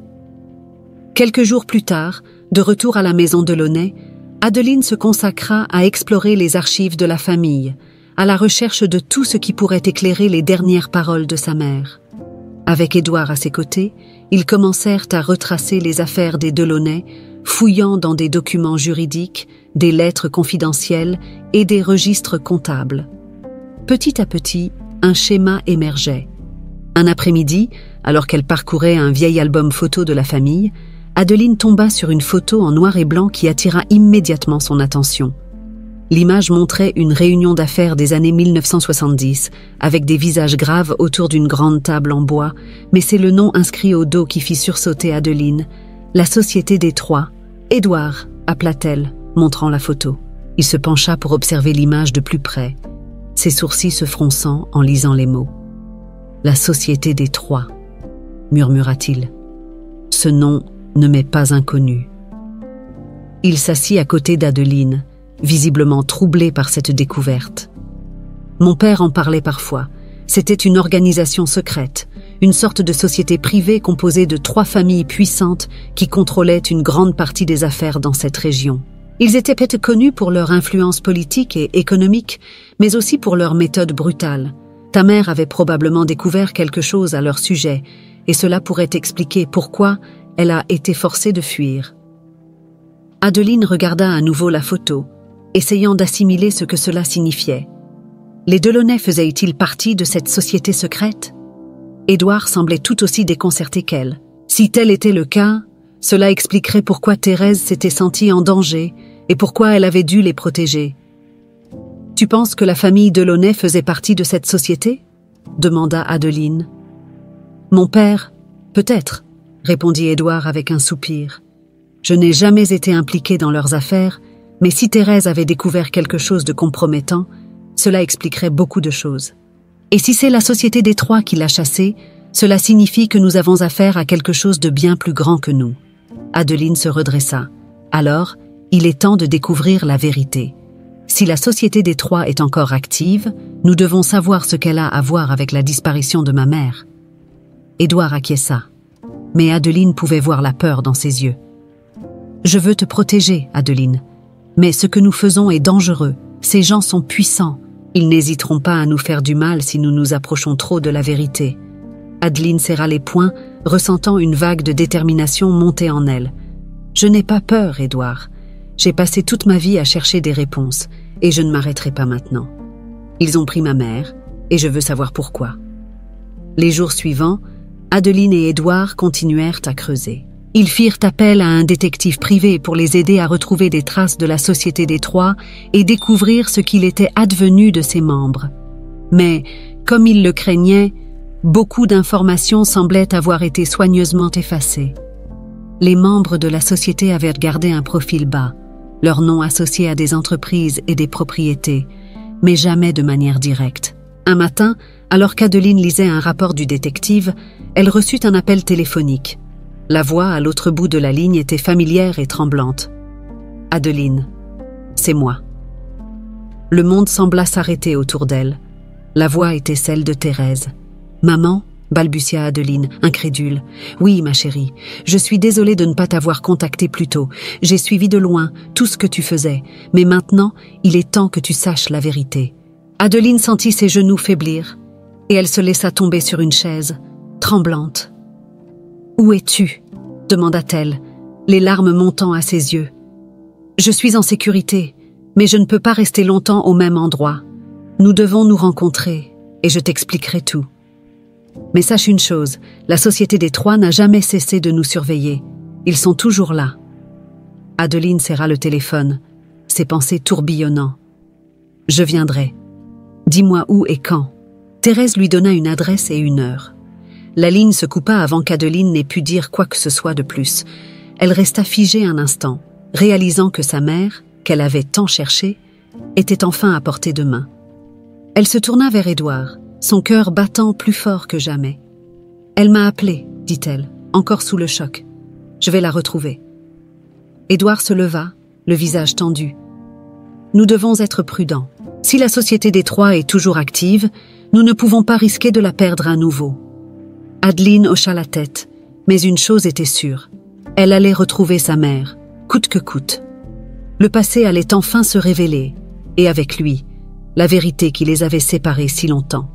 Quelques jours plus tard, de retour à la maison Delaunay, Adeline se consacra à explorer les archives de la famille, à la recherche de tout ce qui pourrait éclairer les dernières paroles de sa mère. Avec Édouard à ses côtés, ils commencèrent à retracer les affaires des Delaunay, fouillant dans des documents juridiques, des lettres confidentielles et des registres comptables. Petit à petit, un schéma émergeait. Un après-midi, alors qu'elle parcourait un vieil album photo de la famille, Adeline tomba sur une photo en noir et blanc qui attira immédiatement son attention. L'image montrait une réunion d'affaires des années 1970, avec des visages graves autour d'une grande table en bois, mais c'est le nom inscrit au dos qui fit sursauter Adeline. La Société des Trois. « Édouard » appela-t-elle, montrant la photo. Il se pencha pour observer l'image de plus près, ses sourcils se fronçant en lisant les mots. « La Société des Trois ». murmura-t-il. Ce nom ne m'est pas inconnu. Il s'assit à côté d'Adeline, visiblement troublé par cette découverte. Mon père en parlait parfois. C'était une organisation secrète, une sorte de société privée composée de 3 familles puissantes qui contrôlaient une grande partie des affaires dans cette région. Ils étaient peut-être connus pour leur influence politique et économique, mais aussi pour leur méthode brutale. Ta mère avait probablement découvert quelque chose à leur sujet, et cela pourrait expliquer pourquoi elle a été forcée de fuir. Adeline regarda à nouveau la photo, essayant d'assimiler ce que cela signifiait. Les Delaunay faisaient-ils partie de cette société secrète? Édouard semblait tout aussi déconcerté qu'elle. Si tel était le cas, cela expliquerait pourquoi Thérèse s'était sentie en danger et pourquoi elle avait dû les protéger. « Tu penses que la famille Delaunay faisait partie de cette société ?» demanda Adeline. « Mon père, peut-être, » répondit Édouard avec un soupir. « Je n'ai jamais été impliqué dans leurs affaires, mais si Thérèse avait découvert quelque chose de compromettant, cela expliquerait beaucoup de choses. Et si c'est la société des 3 qui l'a chassée, cela signifie que nous avons affaire à quelque chose de bien plus grand que nous. » Adeline se redressa. « Alors, il est temps de découvrir la vérité. Si la société des 3 est encore active, nous devons savoir ce qu'elle a à voir avec la disparition de ma mère. » Édouard acquiesça, mais Adeline pouvait voir la peur dans ses yeux. « Je veux te protéger, Adeline, mais ce que nous faisons est dangereux. Ces gens sont puissants. Ils n'hésiteront pas à nous faire du mal si nous nous approchons trop de la vérité. » Adeline serra les poings, ressentant une vague de détermination monter en elle. « Je n'ai pas peur, Édouard. J'ai passé toute ma vie à chercher des réponses, et je ne m'arrêterai pas maintenant. Ils ont pris ma mère, et je veux savoir pourquoi. » Les jours suivants, Adeline et Édouard continuèrent à creuser. Ils firent appel à un détective privé pour les aider à retrouver des traces de la Société des 3 et découvrir ce qu'il était advenu de ses membres. Mais, comme ils le craignaient, beaucoup d'informations semblaient avoir été soigneusement effacées. Les membres de la société avaient gardé un profil bas, leurs noms associés à des entreprises et des propriétés, mais jamais de manière directe. Un matin, alors qu'Adeline lisait un rapport du détective, elle reçut un appel téléphonique. La voix à l'autre bout de la ligne était familière et tremblante. « Adeline, c'est moi. » Le monde sembla s'arrêter autour d'elle. La voix était celle de Thérèse. « Maman ?» balbutia Adeline, incrédule. « Oui, ma chérie, je suis désolée de ne pas t'avoir contacté plus tôt. J'ai suivi de loin tout ce que tu faisais, mais maintenant, il est temps que tu saches la vérité. » Adeline sentit ses genoux faiblir, et elle se laissa tomber sur une chaise, tremblante. « Où es-tu » demanda-t-elle, les larmes montant à ses yeux. « Je suis en sécurité, mais je ne peux pas rester longtemps au même endroit. Nous devons nous rencontrer, et je t'expliquerai tout. Mais sache une chose, la Société des 3 n'a jamais cessé de nous surveiller. Ils sont toujours là. » Adeline serra le téléphone, ses pensées tourbillonnant. « Je viendrai. Dis-moi où et quand. » Thérèse lui donna une adresse et une heure. La ligne se coupa avant qu'Adeline n'ait pu dire quoi que ce soit de plus. Elle resta figée un instant, réalisant que sa mère, qu'elle avait tant cherchée, était enfin à portée de main. Elle se tourna vers Édouard, son cœur battant plus fort que jamais. « Elle m'a appelée, dit-elle, encore sous le choc. Je vais la retrouver. » Édouard se leva, le visage tendu. « Nous devons être prudents. Si la Société des 3 est toujours active, nous ne pouvons pas risquer de la perdre à nouveau. » Adeline hocha la tête, mais une chose était sûre. Elle allait retrouver sa mère, coûte que coûte. Le passé allait enfin se révéler, et avec lui, la vérité qui les avait séparés si longtemps.